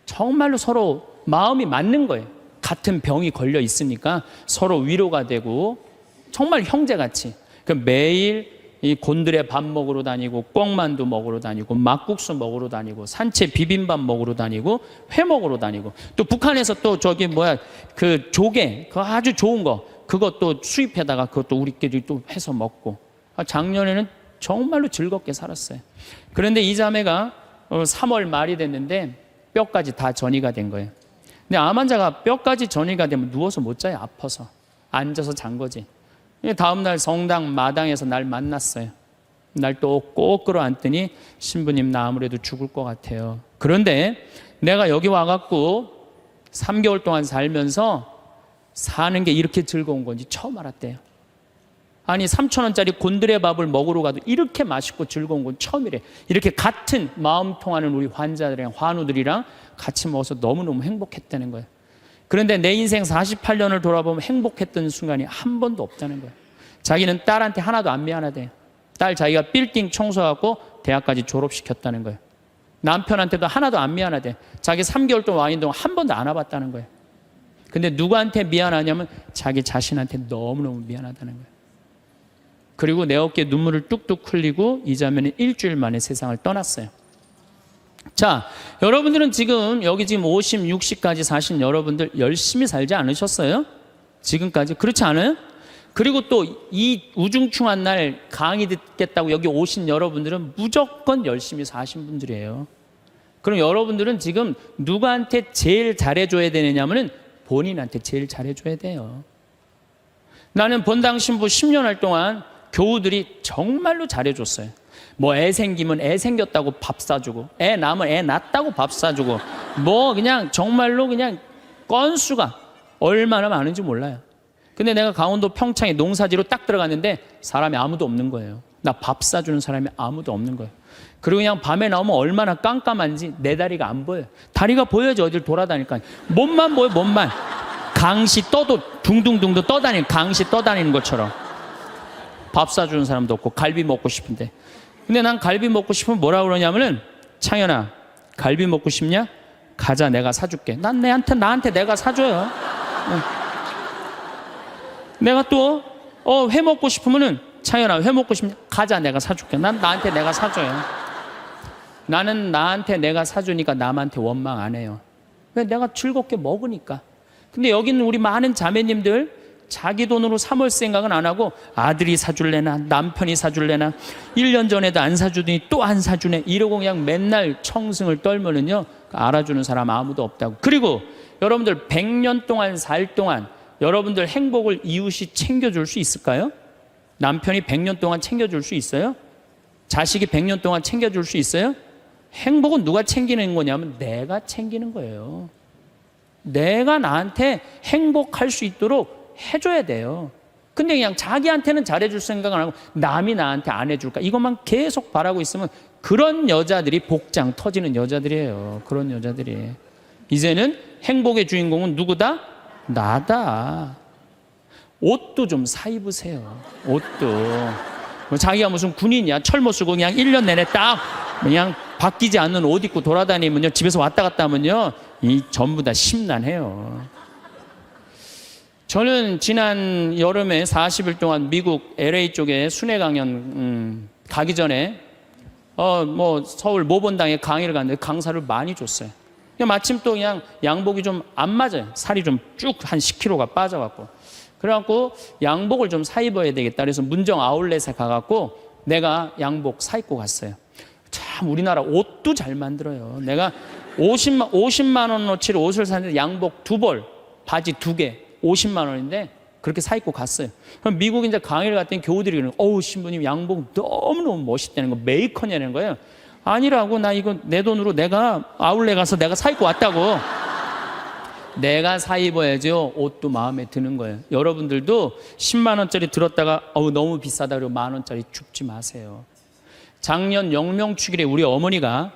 정말로 서로 마음이 맞는 거예요. 같은 병이 걸려 있으니까 서로 위로가 되고 정말 형제같이. 매일 이 곤드레 밥 먹으러 다니고, 꿩만두 먹으러 다니고, 막국수 먹으러 다니고, 산채 비빔밥 먹으러 다니고, 회 먹으러 다니고, 또 북한에서 또 그 조개, 그 아주 좋은 거, 그것도 수입해다가 그것도 우리끼리 또 해서 먹고. 작년에는 정말로 즐겁게 살았어요. 그런데 이 자매가 3월 말이 됐는데 뼈까지 다 전이가 된 거예요. 근데 암 환자가 뼈까지 전이가 되면 누워서 못 자요. 아파서. 앉아서 잔 거지. 다음날 성당 마당에서 날 만났어요. 날 또 꼭 끌어안더니 신부님 나 아무래도 죽을 것 같아요. 그런데 내가 여기 와갖고 3개월 동안 살면서 사는 게 이렇게 즐거운 건지 처음 알았대요. 아니 3,000원짜리 곤드레밥을 먹으러 가도 이렇게 맛있고 즐거운 건 처음이래. 이렇게 같은 마음 통하는 우리 환자들이랑 환우들이랑 같이 먹어서 너무너무 행복했다는 거예요. 그런데 내 인생 48년을 돌아보면 행복했던 순간이 한 번도 없다는 거예요. 자기는 딸한테 하나도 안 미안하대요. 딸 자기가 빌딩 청소하고 대학까지 졸업시켰다는 거예요. 남편한테도 하나도 안 미안하대. 자기 3개월 동안 와 있는 동안 한 번도 안 와봤다는 거예요. 근데 누구한테 미안하냐면 자기 자신한테 너무너무 미안하다는 거예요. 그리고 내 어깨에 눈물을 뚝뚝 흘리고 이 자매는 일주일 만에 세상을 떠났어요. 자, 여러분들은 지금 여기 지금 50, 60까지 사신 여러분들 열심히 살지 않으셨어요? 지금까지? 그렇지 않아요? 그리고 또 이 우중충한 날 강의 듣겠다고 여기 오신 여러분들은 무조건 열심히 사신 분들이에요. 그럼 여러분들은 지금 누구한테 제일 잘해줘야 되느냐면은 본인한테 제일 잘해줘야 돼요. 나는 본당 신부 10년 할 동안 교우들이 정말로 잘해줬어요. 뭐 애 생기면 애 생겼다고 밥 사주고, 애 낳으면 애 낳았다고 밥 사주고, 뭐 그냥 정말로 그냥 건수가 얼마나 많은지 몰라요. 근데 내가 강원도 평창에 농사지로 딱 들어갔는데 사람이 아무도 없는 거예요. 나 밥 사주는 사람이 아무도 없는 거예요. 그리고 그냥 밤에 나오면 얼마나 깜깜한지 내 다리가 안 보여요. 다리가 보여야지 어딜 돌아다니까. 몸만 보여, 몸만. 강시 떠도 둥둥둥둥 떠다니는, 강시 떠다니는 것처럼. 밥 사주는 사람도 없고 갈비 먹고 싶은데. 근데 난 갈비 먹고 싶으면 뭐라 그러냐면은 창현아 갈비 먹고 싶냐? 가자 내가 사줄게. 난 나한테 내가 사줘요. 내가 또 회 먹고 싶으면은 창현아 회 먹고 싶냐? 가자 내가 사줄게. 난 나한테 내가 사줘요. 나는 나한테 내가 사주니까 남한테 원망 안 해요. 왜? 내가 즐겁게 먹으니까. 근데 여기 있는 우리 많은 자매님들 자기 돈으로 사 먹을 생각은 안 하고 아들이 사줄래나 남편이 사줄래나 1년 전에도 안 사주더니 또 안 사주네 이러고 그냥 맨날 청승을 떨면은요 알아주는 사람 아무도 없다고. 그리고 여러분들 100년 동안 살 동안 여러분들 행복을 이웃이 챙겨줄 수 있을까요? 남편이 100년 동안 챙겨줄 수 있어요? 자식이 100년 동안 챙겨줄 수 있어요? 행복은 누가 챙기는 거냐면 내가 챙기는 거예요. 내가 나한테 행복할 수 있도록 해줘야 돼요. 근데 그냥 자기한테는 잘해줄 생각을 안 하고 남이 나한테 안 해줄까 이것만 계속 바라고 있으면 그런 여자들이 복장 터지는 여자들이에요. 그런 여자들이. 이제는 행복의 주인공은 누구다? 나다. 옷도 좀 사 입으세요. 옷도. 자기가 무슨 군인이야. 철모 쓰고 그냥 1년 내내 딱 그냥 바뀌지 않는 옷 입고 돌아다니면요. 집에서 왔다 갔다 하면요. 이 전부 다 심란해요. 저는 지난 여름에 40일 동안 미국 LA 쪽에 순회 강연 가기 전에 서울 모본당에 강의를 갔는데 강사를 많이 줬어요. 마침 또 그냥 양복이 좀 안 맞아요. 살이 좀 쭉 한 10kg가 빠져갖고. 그래갖고 양복을 좀 사 입어야 되겠다. 그래서 문정 아울렛에 가갖고 내가 양복 사 입고 갔어요. 참 우리나라 옷도 잘 만들어요. 내가 50만 원어치를 옷을 샀는데 양복 2벌, 바지 2개, 50만 원인데 그렇게 사 입고 갔어요. 그럼 미국 이제 강의를 갔더니 교우들이 그러는 어우 신부님 양복 너무너무 멋있다는 거 메이커냐는 거예요. 아니라고. 나 이거 내 돈으로 내가 아울렛 가서 내가 사 입고 왔다고. 내가 사 입어야죠. 옷도 마음에 드는 거예요. 여러분들도 10만 원짜리 들었다가 너무 비싸다 그러고 만 원짜리 줍지 마세요. 작년 영명축일에 우리 어머니가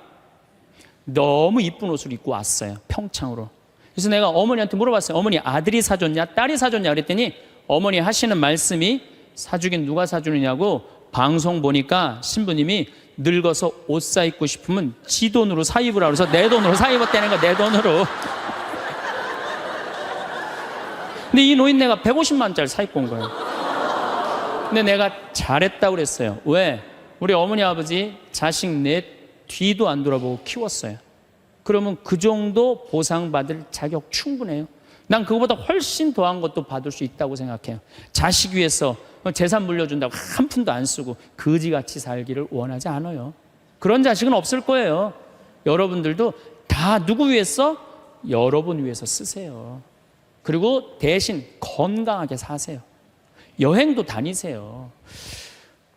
너무 이쁜 옷을 입고 왔어요. 평창으로. 그래서 내가 어머니한테 물어봤어요. 어머니 아들이 사줬냐 딸이 사줬냐 그랬더니 어머니 하시는 말씀이 사주긴 누가 사주느냐고 방송 보니까 신부님이 늙어서 옷 사 입고 싶으면 지 돈으로 사 입으라 그래서 내 돈으로 사 입었다는 거. 내 돈으로. 근데 이 노인네가 150만 원짜리 사 입고 온 거예요. 근데 내가 잘했다고 그랬어요. 왜? 우리 어머니 아버지 자식 넷 뒤도 안 돌아보고 키웠어요. 그러면 그 정도 보상받을 자격 충분해요. 난 그거보다 훨씬 더한 것도 받을 수 있다고 생각해요. 자식 위해서 재산 물려준다고 한 푼도 안 쓰고 거지같이 살기를 원하지 않아요. 그런 자식은 없을 거예요. 여러분들도 다 누구 위해서? 여러분 위해서 쓰세요. 그리고 대신 건강하게 사세요. 여행도 다니세요.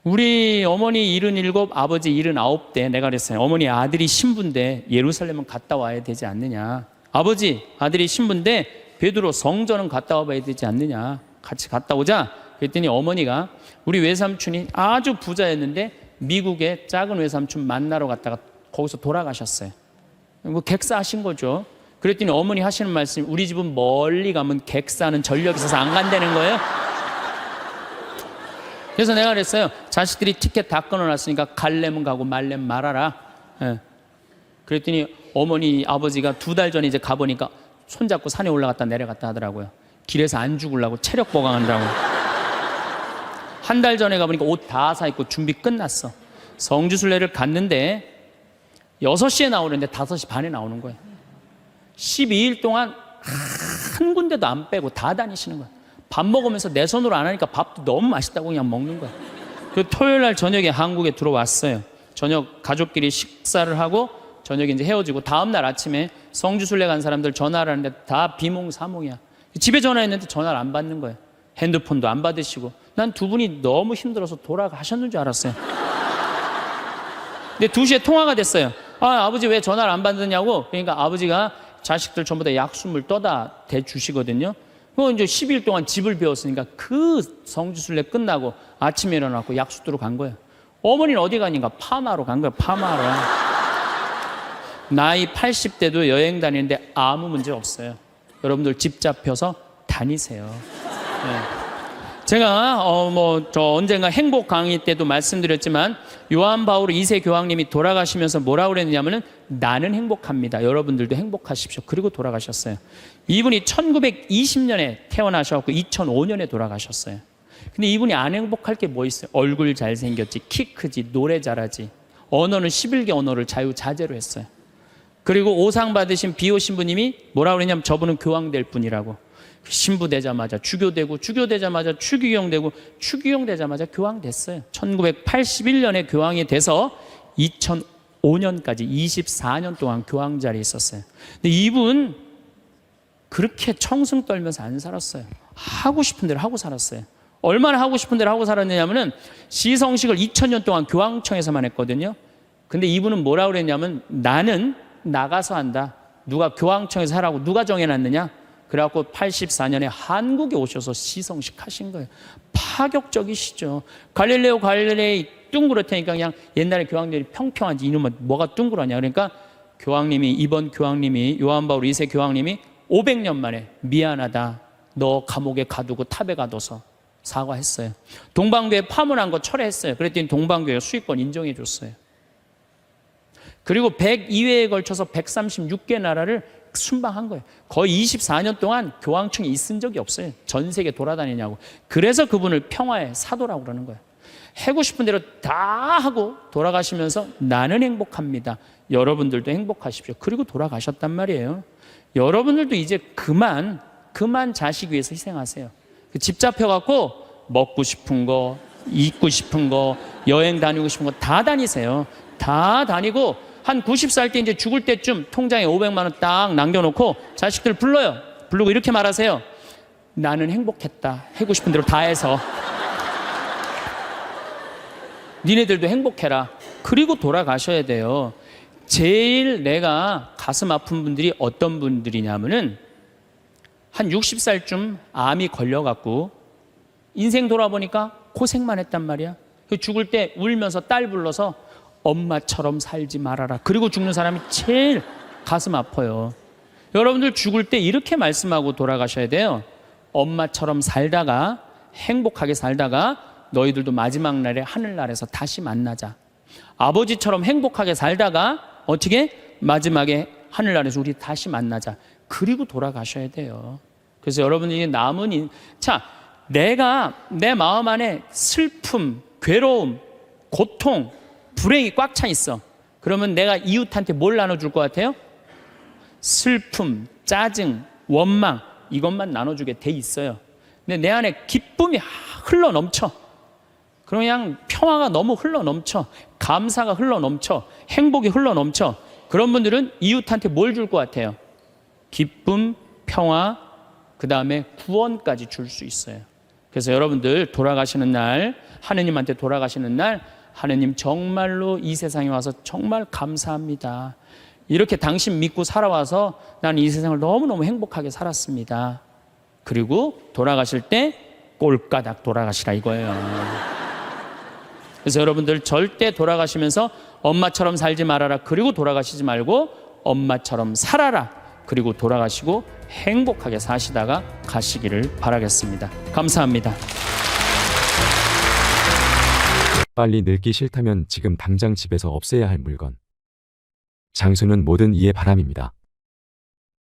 우리 어머니 77, 아버지 79 때 내가 그랬어요. 어머니 아들이 신부인데 예루살렘은 갔다 와야 되지 않느냐. 아버지 아들이 신부인데 베드로 성전은 갔다 와봐야 되지 않느냐. 같이 갔다 오자. 그랬더니 어머니가 우리 외삼촌이 아주 부자였는데 미국에 작은 외삼촌 만나러 갔다가 거기서 돌아가셨어요. 뭐 객사하신 거죠. 그랬더니 어머니 하시는 말씀이 우리 집은 멀리 가면 객사는 전력이 있어서 안 간다는 거예요. 그래서 내가 그랬어요. 자식들이 티켓 다 끊어놨으니까 갈래면 가고 말래면 말아라. 예. 그랬더니 어머니 아버지가 2달 전에 이제 가보니까 손잡고 산에 올라갔다 내려갔다 하더라고요. 길에서 안 죽으려고 체력 보강한다고. 한 달 전에 가보니까 옷 다 사입고 준비 끝났어. 성지순례를 갔는데 6시에 나오는데 5시 반에 나오는 거예요. 12일 동안 한 군데도 안 빼고 다 다니시는 거예요. 밥 먹으면서 내 손으로 안 하니까 밥도 너무 맛있다고 그냥 먹는 거예요. 그 토요일 날 저녁에 한국에 들어왔어요. 저녁 가족끼리 식사를 하고 저녁에 이제 헤어지고 다음 날 아침에 성지순례 간 사람들 전화를 하는데 다 비몽사몽이야. 집에 전화했는데 전화를 안 받는 거예요. 핸드폰도 안 받으시고. 난 두 분이 너무 힘들어서 돌아가셨는 줄 알았어요. 근데 2시에 통화가 됐어요. 아버지 왜 전화를 안 받느냐고. 그러니까 아버지가 자식들 전부 다 약수물 떠다 대주시거든요. 그 이제 10일 동안 집을 배웠으니까 그 성지순례 끝나고 아침에 일어나고 약수도로 간 거예요. 어머니는 어디 가니까 파마로 간 거예요. 파마로. 나이 80대도 여행 다니는데 아무 문제 없어요. 여러분들 집 잡혀서 다니세요. 네. 제가 언젠가 행복 강의 때도 말씀드렸지만 요한 바울 2세 교황님이 돌아가시면서 뭐라고 그랬냐면은 나는 행복합니다. 여러분들도 행복하십시오. 그리고 돌아가셨어요. 이분이 1920년에 태어나셔서 2005년에 돌아가셨어요. 근데 이분이 안 행복할 게 뭐 있어요? 얼굴 잘생겼지, 키 크지, 노래 잘하지, 언어는 11개 언어를 자유자재로 했어요. 그리고 오상 받으신 비오 신부님이 뭐라고 그랬냐면 저분은 교황 될 분이라고. 신부 되자마자 주교되고, 주교되자마자 추기경 되고, 추기경 되자마자 교황 됐어요. 1981년에 교황이 돼서 2005년까지 24년 동안 교황 자리에 있었어요. 근데 이분 그렇게 청승 떨면서 안 살았어요. 하고 싶은 대로 하고 살았어요. 얼마나 하고 싶은 대로 하고 살았느냐면은 시성식을 2000년 동안 교황청에서만 했거든요. 근데 이분은 뭐라고 그랬냐면 나는 나가서 한다. 누가 교황청에서 하라고 누가 정해놨느냐? 그래갖고 84년에 한국에 오셔서 시성식 하신 거예요. 파격적이시죠. 갈릴레오 갈릴레이 둥그렇다니까 그냥 옛날에 교황들이 평평한지 이놈은 뭐가 둥그러냐. 그러니까 이번 교황님이 요한 바울 2세 교황님이 500년 만에 미안하다. 너 감옥에 가두고 탑에 가둬서 사과했어요. 동방교회 파문한 거 철회했어요. 그랬더니 동방교회 수익권 인정해 줬어요. 그리고 102회에 걸쳐서 136개 나라를 순방한 거예요. 거의 24년 동안 교황청에 있은 적이 없어요. 전 세계 돌아다니냐고. 그래서 그분을 평화의 사도라고 그러는 거예요. 하고 싶은 대로 다 하고 돌아가시면서 나는 행복합니다. 여러분들도 행복하십시오. 그리고 돌아가셨단 말이에요. 여러분들도 이제 그만 자식 위해서 희생하세요. 집 잡혀갖고 먹고 싶은 거, 입고 싶은 거, 여행 다니고 싶은 거 다 다니세요. 다 다니고 한 90살 때 이제 죽을 때쯤 통장에 500만 원 딱 남겨놓고 자식들 불러요. 부르고 이렇게 말하세요. 나는 행복했다. 하고 싶은 대로 다 해서. 니네들도 행복해라. 그리고 돌아가셔야 돼요. 제일 내가 가슴 아픈 분들이 어떤 분들이냐면은 한 60살쯤 암이 걸려갖고 인생 돌아보니까 고생만 했단 말이야. 죽을 때 울면서 딸 불러서 엄마처럼 살지 말아라. 그리고 죽는 사람이 제일 가슴 아파요. 여러분들 죽을 때 이렇게 말씀하고 돌아가셔야 돼요. 엄마처럼 살다가 행복하게 살다가 너희들도 마지막 날에 하늘나라에서 다시 만나자. 아버지처럼 행복하게 살다가 어떻게 마지막에 하늘나라에서 우리 다시 만나자. 그리고 돌아가셔야 돼요. 그래서 여러분들이 남은 내가 내 마음 안에 슬픔, 괴로움, 고통, 불행이 꽉 차 있어. 그러면 내가 이웃한테 뭘 나눠줄 것 같아요? 슬픔, 짜증, 원망 이것만 나눠주게 돼 있어요. 근데 내 안에 기쁨이 흘러 넘쳐. 그냥 평화가 너무 흘러 넘쳐. 감사가 흘러 넘쳐. 행복이 흘러 넘쳐. 그런 분들은 이웃한테 뭘 줄 것 같아요? 기쁨, 평화, 그 다음에 구원까지 줄 수 있어요. 그래서 여러분들 돌아가시는 날, 하느님한테 돌아가시는 날, 하느님 정말로 이 세상에 와서 정말 감사합니다. 이렇게 당신 믿고 살아와서 나는 이 세상을 너무너무 행복하게 살았습니다. 그리고 돌아가실 때 꼴까닥 돌아가시라 이거예요. 그래서 여러분들 절대 돌아가시면서 엄마처럼 살지 말아라. 그리고 돌아가시지 말고 엄마처럼 살아라. 그리고 돌아가시고 행복하게 사시다가 가시기를 바라겠습니다. 감사합니다. 빨리 늙기 싫다면 지금 당장 집에서 없애야 할 물건. 장수는 모든 이의 바람입니다.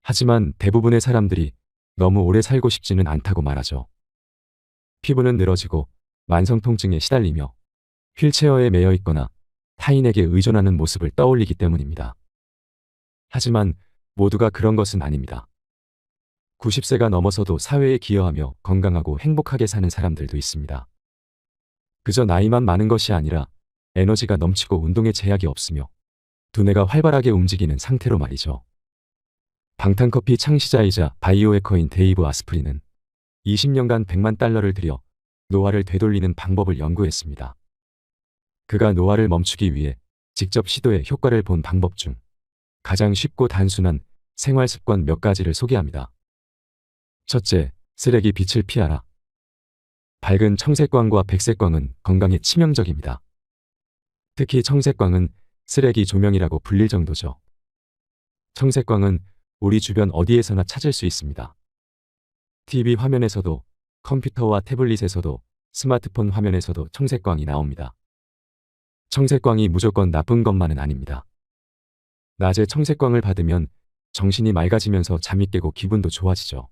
하지만 대부분의 사람들이 너무 오래 살고 싶지는 않다고 말하죠. 피부는 늘어지고 만성 통증에 시달리며 휠체어에 매여 있거나 타인에게 의존하는 모습을 떠올리기 때문입니다. 하지만 모두가 그런 것은 아닙니다. 90세가 넘어서도 사회에 기여하며 건강하고 행복하게 사는 사람들도 있습니다. 그저 나이만 많은 것이 아니라 에너지가 넘치고 운동에 제약이 없으며 두뇌가 활발하게 움직이는 상태로 말이죠. 방탄커피 창시자이자 바이오해커인 데이브 아스프린은 20년간 100만 달러를 들여 노화를 되돌리는 방법을 연구했습니다. 그가 노화를 멈추기 위해 직접 시도해 효과를 본 방법 중 가장 쉽고 단순한 생활 습관 몇 가지를 소개합니다. 첫째, 쓰레기 빛을 피하라. 밝은 청색광과 백색광은 건강에 치명적입니다. 특히 청색광은 쓰레기 조명이라고 불릴 정도죠. 청색광은 우리 주변 어디에서나 찾을 수 있습니다. TV 화면에서도, 컴퓨터와 태블릿에서도, 스마트폰 화면에서도 청색광이 나옵니다. 청색광이 무조건 나쁜 것만은 아닙니다. 낮에 청색광을 받으면 정신이 맑아지면서 잠이 깨고 기분도 좋아지죠.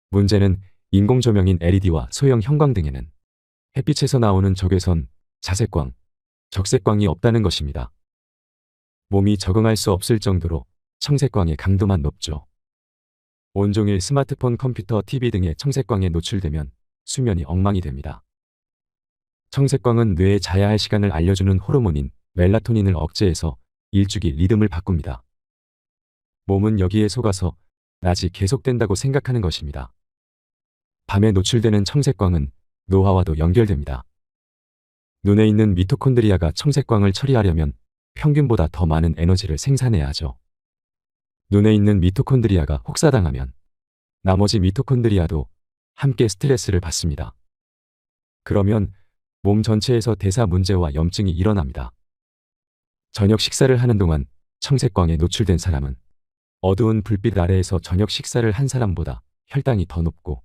문제는 인공조명인 LED와 소형 형광 등에는 햇빛에서 나오는 적외선, 자색광, 적색광이 없다는 것입니다. 몸이 적응할 수 없을 정도로 청색광의 강도만 높죠. 온종일 스마트폰, 컴퓨터, TV 등의 청색광에 노출되면 수면이 엉망이 됩니다. 청색광은 뇌에 자야 할 시간을 알려주는 호르몬인 멜라토닌을 억제해서 일주기 리듬을 바꿉니다. 몸은 여기에 속아서 낮이 계속된다고 생각하는 것입니다. 밤에 노출되는 청색광은 노화와도 연결됩니다. 눈에 있는 미토콘드리아가 청색광을 처리하려면 평균보다 더 많은 에너지를 생산해야 하죠. 눈에 있는 미토콘드리아가 혹사당하면 나머지 미토콘드리아도 함께 스트레스를 받습니다. 그러면 몸 전체에서 대사 문제와 염증이 일어납니다. 저녁 식사를 하는 동안 청색광에 노출된 사람은 어두운 불빛 아래에서 저녁 식사를 한 사람보다 혈당이 더 높고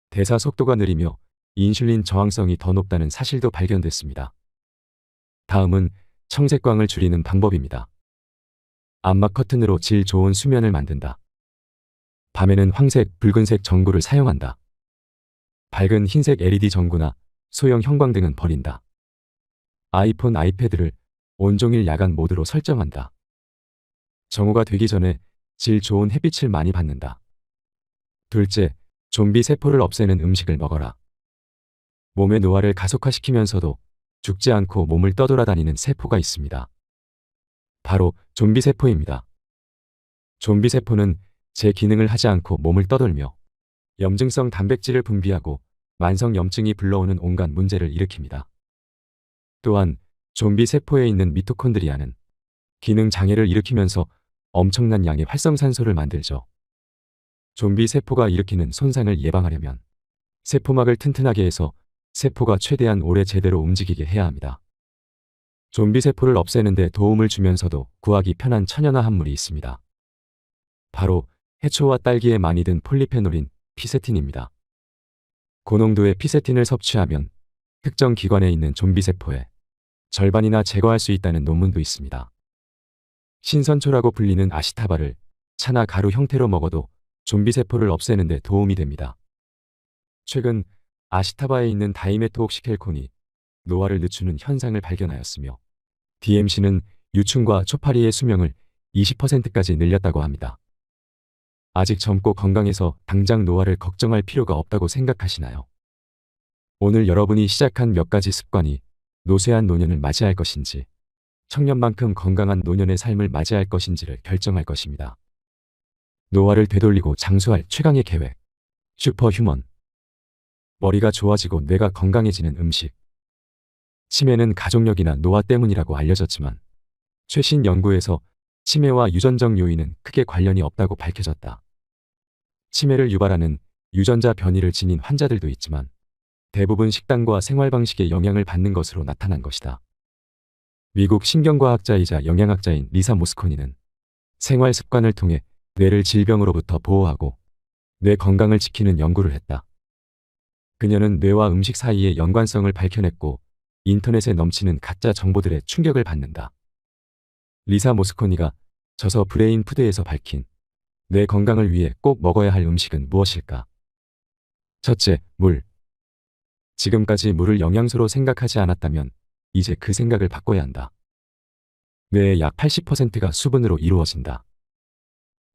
대사 속도가 느리며 인슐린 저항성이 더 높다는 사실도 발견됐습니다. 다음은 청색광을 줄이는 방법입니다. 암막 커튼으로 질 좋은 수면을 만든다. 밤에는 황색, 붉은색 전구를 사용한다. 밝은 흰색 LED 전구나 소형 형광 등은 버린다. 아이폰, 아이패드를 온종일 야간 모드로 설정한다. 정오가 되기 전에 질 좋은 햇빛을 많이 받는다. 둘째, 좀비 세포를 없애는 음식을 먹어라. 몸의 노화를 가속화시키면서도 죽지 않고 몸을 떠돌아다니는 세포가 있습니다. 바로 좀비 세포입니다. 좀비 세포는 제 기능을 하지 않고 몸을 떠돌며 염증성 단백질을 분비하고 만성 염증이 불러오는 온갖 문제를 일으킵니다. 또한 좀비 세포에 있는 미토콘드리아는 기능 장애를 일으키면서 엄청난 양의 활성산소를 만들죠. 좀비 세포가 일으키는 손상을 예방하려면 세포막을 튼튼하게 해서 세포가 최대한 오래 제대로 움직이게 해야 합니다. 좀비 세포를 없애는 데 도움을 주면서도 구하기 편한 천연화 합물이 있습니다. 바로 해초와 딸기에 많이 든 폴리페놀인 피세틴입니다. 고농도의 피세틴을 섭취하면 특정 기관에 있는 좀비 세포의 절반이나 제거할 수 있다는 논문도 있습니다. 신선초라고 불리는 아시타바를 차나 가루 형태로 먹어도 좀비 세포를 없애는 데 도움이 됩니다. 최근 아시타바에 있는 다이메토옥시켈콘이 노화를 늦추는 현상을 발견하였으며 DMC는 유충과 초파리의 수명을 20%까지 늘렸다고 합니다. 아직 젊고 건강해서 당장 노화를 걱정할 필요가 없다고 생각하시나요? 오늘 여러분이 시작한 몇 가지 습관이 노쇠한 노년을 맞이할 것인지 청년만큼 건강한 노년의 삶을 맞이할 것인지를 결정할 것입니다. 노화를 되돌리고 장수할 최강의 계획. 슈퍼휴먼. 머리가 좋아지고 뇌가 건강해지는 음식. 치매는 가족력이나 노화 때문이라고 알려졌지만 최신 연구에서 치매와 유전적 요인은 크게 관련이 없다고 밝혀졌다. 치매를 유발하는 유전자 변이를 지닌 환자들도 있지만 대부분 식단과 생활 방식의 영향을 받는 것으로 나타난 것이다. 미국 신경과학자이자 영양학자인 리사 모스코니는 생활 습관을 통해 뇌를 질병으로부터 보호하고 뇌 건강을 지키는 연구를 했다. 그녀는 뇌와 음식 사이의 연관성을 밝혀냈고 인터넷에 넘치는 가짜 정보들에 충격을 받는다. 리사 모스코니가 저서 브레인 푸드에서 밝힌 뇌 건강을 위해 꼭 먹어야 할 음식은 무엇일까? 첫째, 물. 지금까지 물을 영양소로 생각하지 않았다면 이제 그 생각을 바꿔야 한다. 뇌의 약 80%가 수분으로 이루어진다.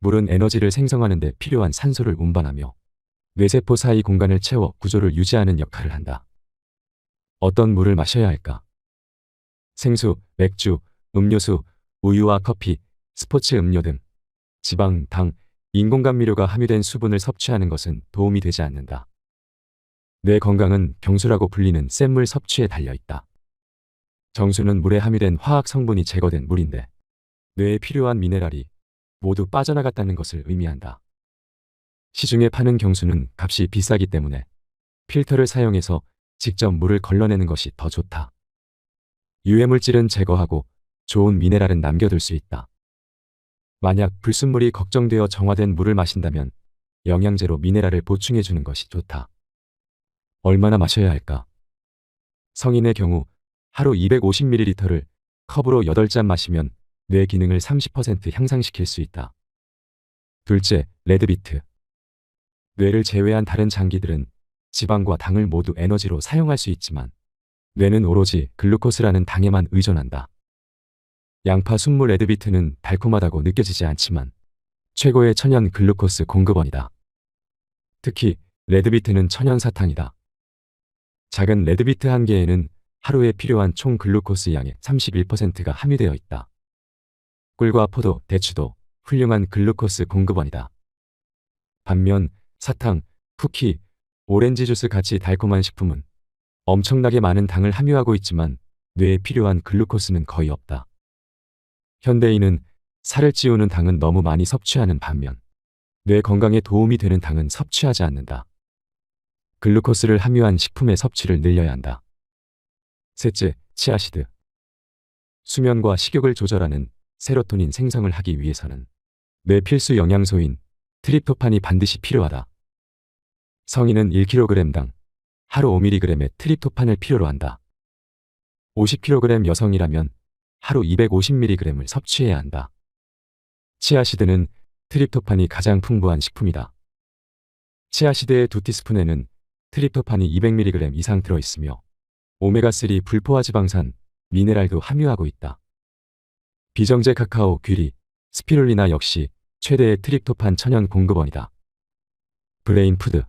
물은 에너지를 생성하는 데 필요한 산소를 운반하며 뇌세포 사이 공간을 채워 구조를 유지하는 역할을 한다. 어떤 물을 마셔야 할까? 생수, 맥주, 음료수, 우유와 커피, 스포츠 음료 등 지방, 당, 인공감미료가 함유된 수분을 섭취하는 것은 도움이 되지 않는다. 뇌 건강은 경수라고 불리는 센물 섭취에 달려있다. 정수는 물에 함유된 화학 성분이 제거된 물인데 뇌에 필요한 미네랄이 모두 빠져나갔다는 것을 의미한다. 시중에 파는 경수는 값이 비싸기 때문에 필터를 사용해서 직접 물을 걸러내는 것이 더 좋다. 유해물질은 제거하고 좋은 미네랄은 남겨둘 수 있다. 만약 불순물이 걱정되어 정화된 물을 마신다면 영양제로 미네랄을 보충해주는 것이 좋다. 얼마나 마셔야 할까? 성인의 경우 하루 250ml를 컵으로 8잔 마시면 뇌 기능을 30% 향상시킬 수 있다. 둘째, 레드비트. 뇌를 제외한 다른 장기들은 지방과 당을 모두 에너지로 사용할 수 있지만 뇌는 오로지 글루코스라는 당에만 의존한다. 양파 순물 레드비트는 달콤하다고 느껴지지 않지만 최고의 천연 글루코스 공급원이다. 특히 레드비트는 천연 사탕이다. 작은 레드비트 한 개에는 하루에 필요한 총 글루코스 양의 31%가 함유되어 있다. 꿀과 포도, 대추도 훌륭한 글루코스 공급원이다. 반면 사탕, 쿠키, 오렌지 주스 같이 달콤한 식품은 엄청나게 많은 당을 함유하고 있지만 뇌에 필요한 글루코스는 거의 없다. 현대인은 살을 찌우는 당은 너무 많이 섭취하는 반면 뇌 건강에 도움이 되는 당은 섭취하지 않는다. 글루코스를 함유한 식품의 섭취를 늘려야 한다. 셋째, 치아시드. 수면과 식욕을 조절하는 세로토닌 생성을 하기 위해서는 뇌 필수 영양소인 트립토판이 반드시 필요하다. 성인은 1kg당 하루 5mg의 트립토판을 필요로 한다. 50kg 여성이라면 하루 250mg을 섭취해야 한다. 치아시드는 트립토판이 가장 풍부한 식품이다. 치아시드의 2티스푼에는 트립토판이 200mg 이상 들어있으며 오메가3 불포화지방산, 미네랄도 함유하고 있다. 비정제 카카오, 귀리, 스피룰리나 역시 최대의 트립토판 천연 공급원이다. 브레인 푸드.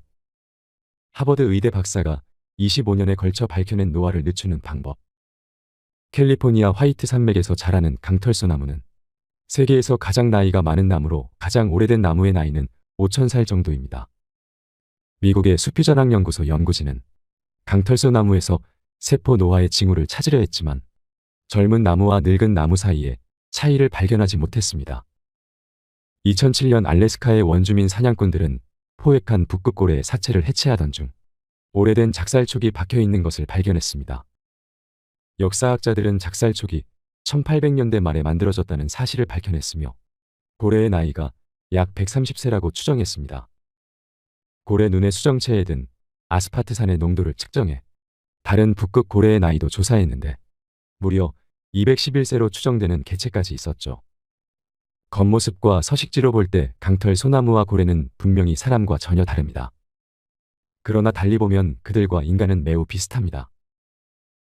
하버드 의대 박사가 25년에 걸쳐 밝혀낸 노화를 늦추는 방법. 캘리포니아 화이트 산맥에서 자라는 강털소 나무는 세계에서 가장 나이가 많은 나무로 가장 오래된 나무의 나이는 5,000살 정도입니다. 미국의 숲유전학연구소 연구진은 강털소 나무에서 세포 노화의 징후를 찾으려 했지만 젊은 나무와 늙은 나무 사이에 차이를 발견하지 못했습니다. 2007년 알래스카의 원주민 사냥꾼들은 포획한 북극고래의 사체를 해체하던 중 오래된 작살촉이 박혀있는 것을 발견했습니다. 역사학자들은 작살촉이 1800년대 말에 만들어졌다는 사실을 밝혀냈으며 고래의 나이가 약 130세라고 추정했습니다. 고래 눈의 수정체에 든 아스파트산의 농도를 측정해 다른 북극 고래의 나이도 조사했는데 무려 211세로 추정되는 개체까지 있었죠. 겉모습과 서식지로 볼 때 강털 소나무와 고래는 분명히 사람과 전혀 다릅니다. 그러나 달리 보면 그들과 인간은 매우 비슷합니다.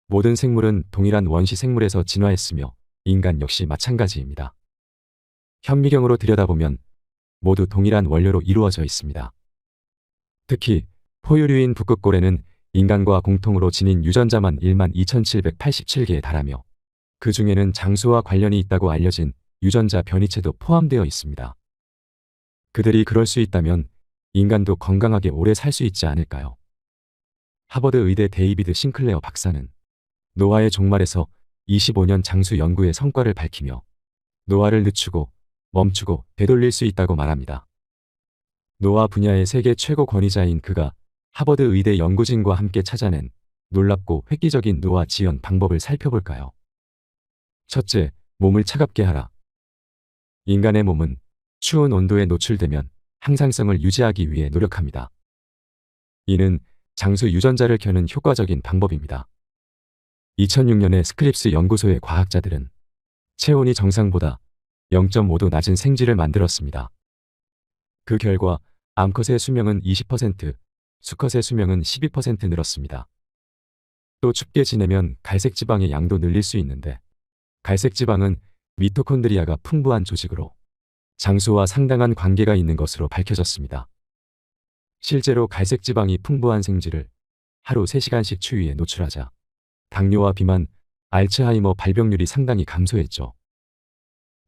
모든 생물은 동일한 원시 생물에서 진화했으며 인간 역시 마찬가지입니다. 현미경으로 들여다보면 모두 동일한 원료로 이루어져 있습니다. 특히 포유류인 북극고래는 인간과 공통으로 지닌 유전자만 12,787개에 달하며 그 중에는 장수와 관련이 있다고 알려진 유전자 변이체도 포함되어 있습니다. 그들이 그럴 수 있다면 인간도 건강하게 오래 살 수 있지 않을까요? 하버드 의대 데이비드 싱클레어 박사는 노화의 종말에서 25년 장수 연구의 성과를 밝히며 노화를 늦추고 멈추고 되돌릴 수 있다고 말합니다. 노화 분야의 세계 최고 권위자인 그가 하버드 의대 연구진과 함께 찾아낸 놀랍고 획기적인 노화 지연 방법을 살펴볼까요? 첫째, 몸을 차갑게 하라. 인간의 몸은 추운 온도에 노출되면 항상성을 유지하기 위해 노력합니다. 이는 장수 유전자를 켜는 효과적인 방법입니다. 2006년에 스크립스 연구소의 과학자들은 체온이 정상보다 0.5도 낮은 생쥐를 만들었습니다. 그 결과 암컷의 수명은 20%, 수컷의 수명은 12% 늘었습니다. 또 춥게 지내면 갈색 지방의 양도 늘릴 수 있는데 갈색 지방은 미토콘드리아가 풍부한 조직으로 장수와 상당한 관계가 있는 것으로 밝혀졌습니다. 실제로 갈색 지방이 풍부한 생쥐를 하루 3시간씩 추위에 노출하자 당뇨와 비만, 알츠하이머 발병률이 상당히 감소했죠.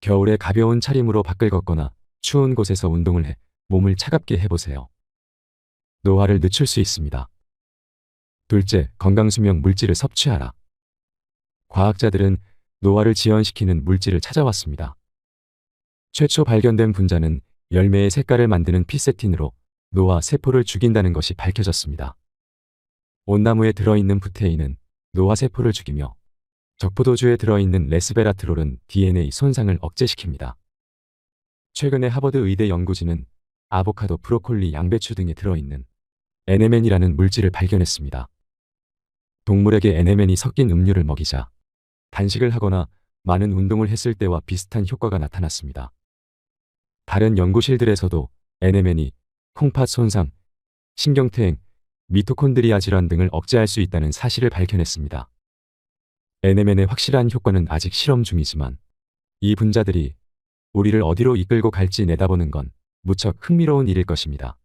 겨울에 가벼운 차림으로 밖을 걷거나 추운 곳에서 운동을 해 몸을 차갑게 해보세요. 노화를 늦출 수 있습니다. 둘째, 건강수명 물질을 섭취하라. 과학자들은 노화를 지연시키는 물질을 찾아왔습니다. 최초 발견된 분자는 열매의 색깔을 만드는 피세틴으로 노화 세포를 죽인다는 것이 밝혀졌습니다. 온나무에 들어있는 부테인은 노화 세포를 죽이며 적포도주에 들어있는 레스베라트롤은 DNA 손상을 억제시킵니다. 최근에 하버드 의대 연구진은 아보카도, 브로콜리, 양배추 등에 들어있는 NMN이라는 물질을 발견했습니다. 동물에게 NMN이 섞인 음료를 먹이자 단식을 하거나 많은 운동을 했을 때와 비슷한 효과가 나타났습니다. 다른 연구실들에서도 NMN이 콩팥 손상, 신경퇴행, 미토콘드리아 질환 등을 억제할 수 있다는 사실을 밝혀냈습니다. NMN의 확실한 효과는 아직 실험 중이지만 이 분자들이 우리를 어디로 이끌고 갈지 내다보는 건 무척 흥미로운 일일 것입니다.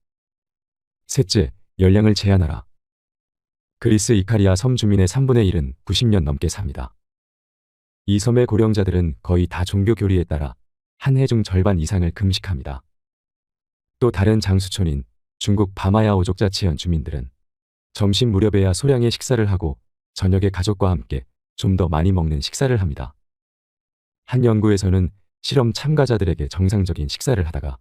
셋째, 연령을 제한하라. 그리스 이카리아 섬 주민의 3분의 1은 90년 넘게 삽니다. 이 섬의 고령자들은 거의 다 종교 교리에 따라 한 해 중 절반 이상을 금식합니다. 또 다른 장수촌인 중국 바마야오 족자치현 주민들은 점심 무렵에야 소량의 식사를 하고 저녁에 가족과 함께 좀 더 많이 먹는 식사를 합니다. 한 연구에서는 실험 참가자들에게 정상적인 식사를 하다가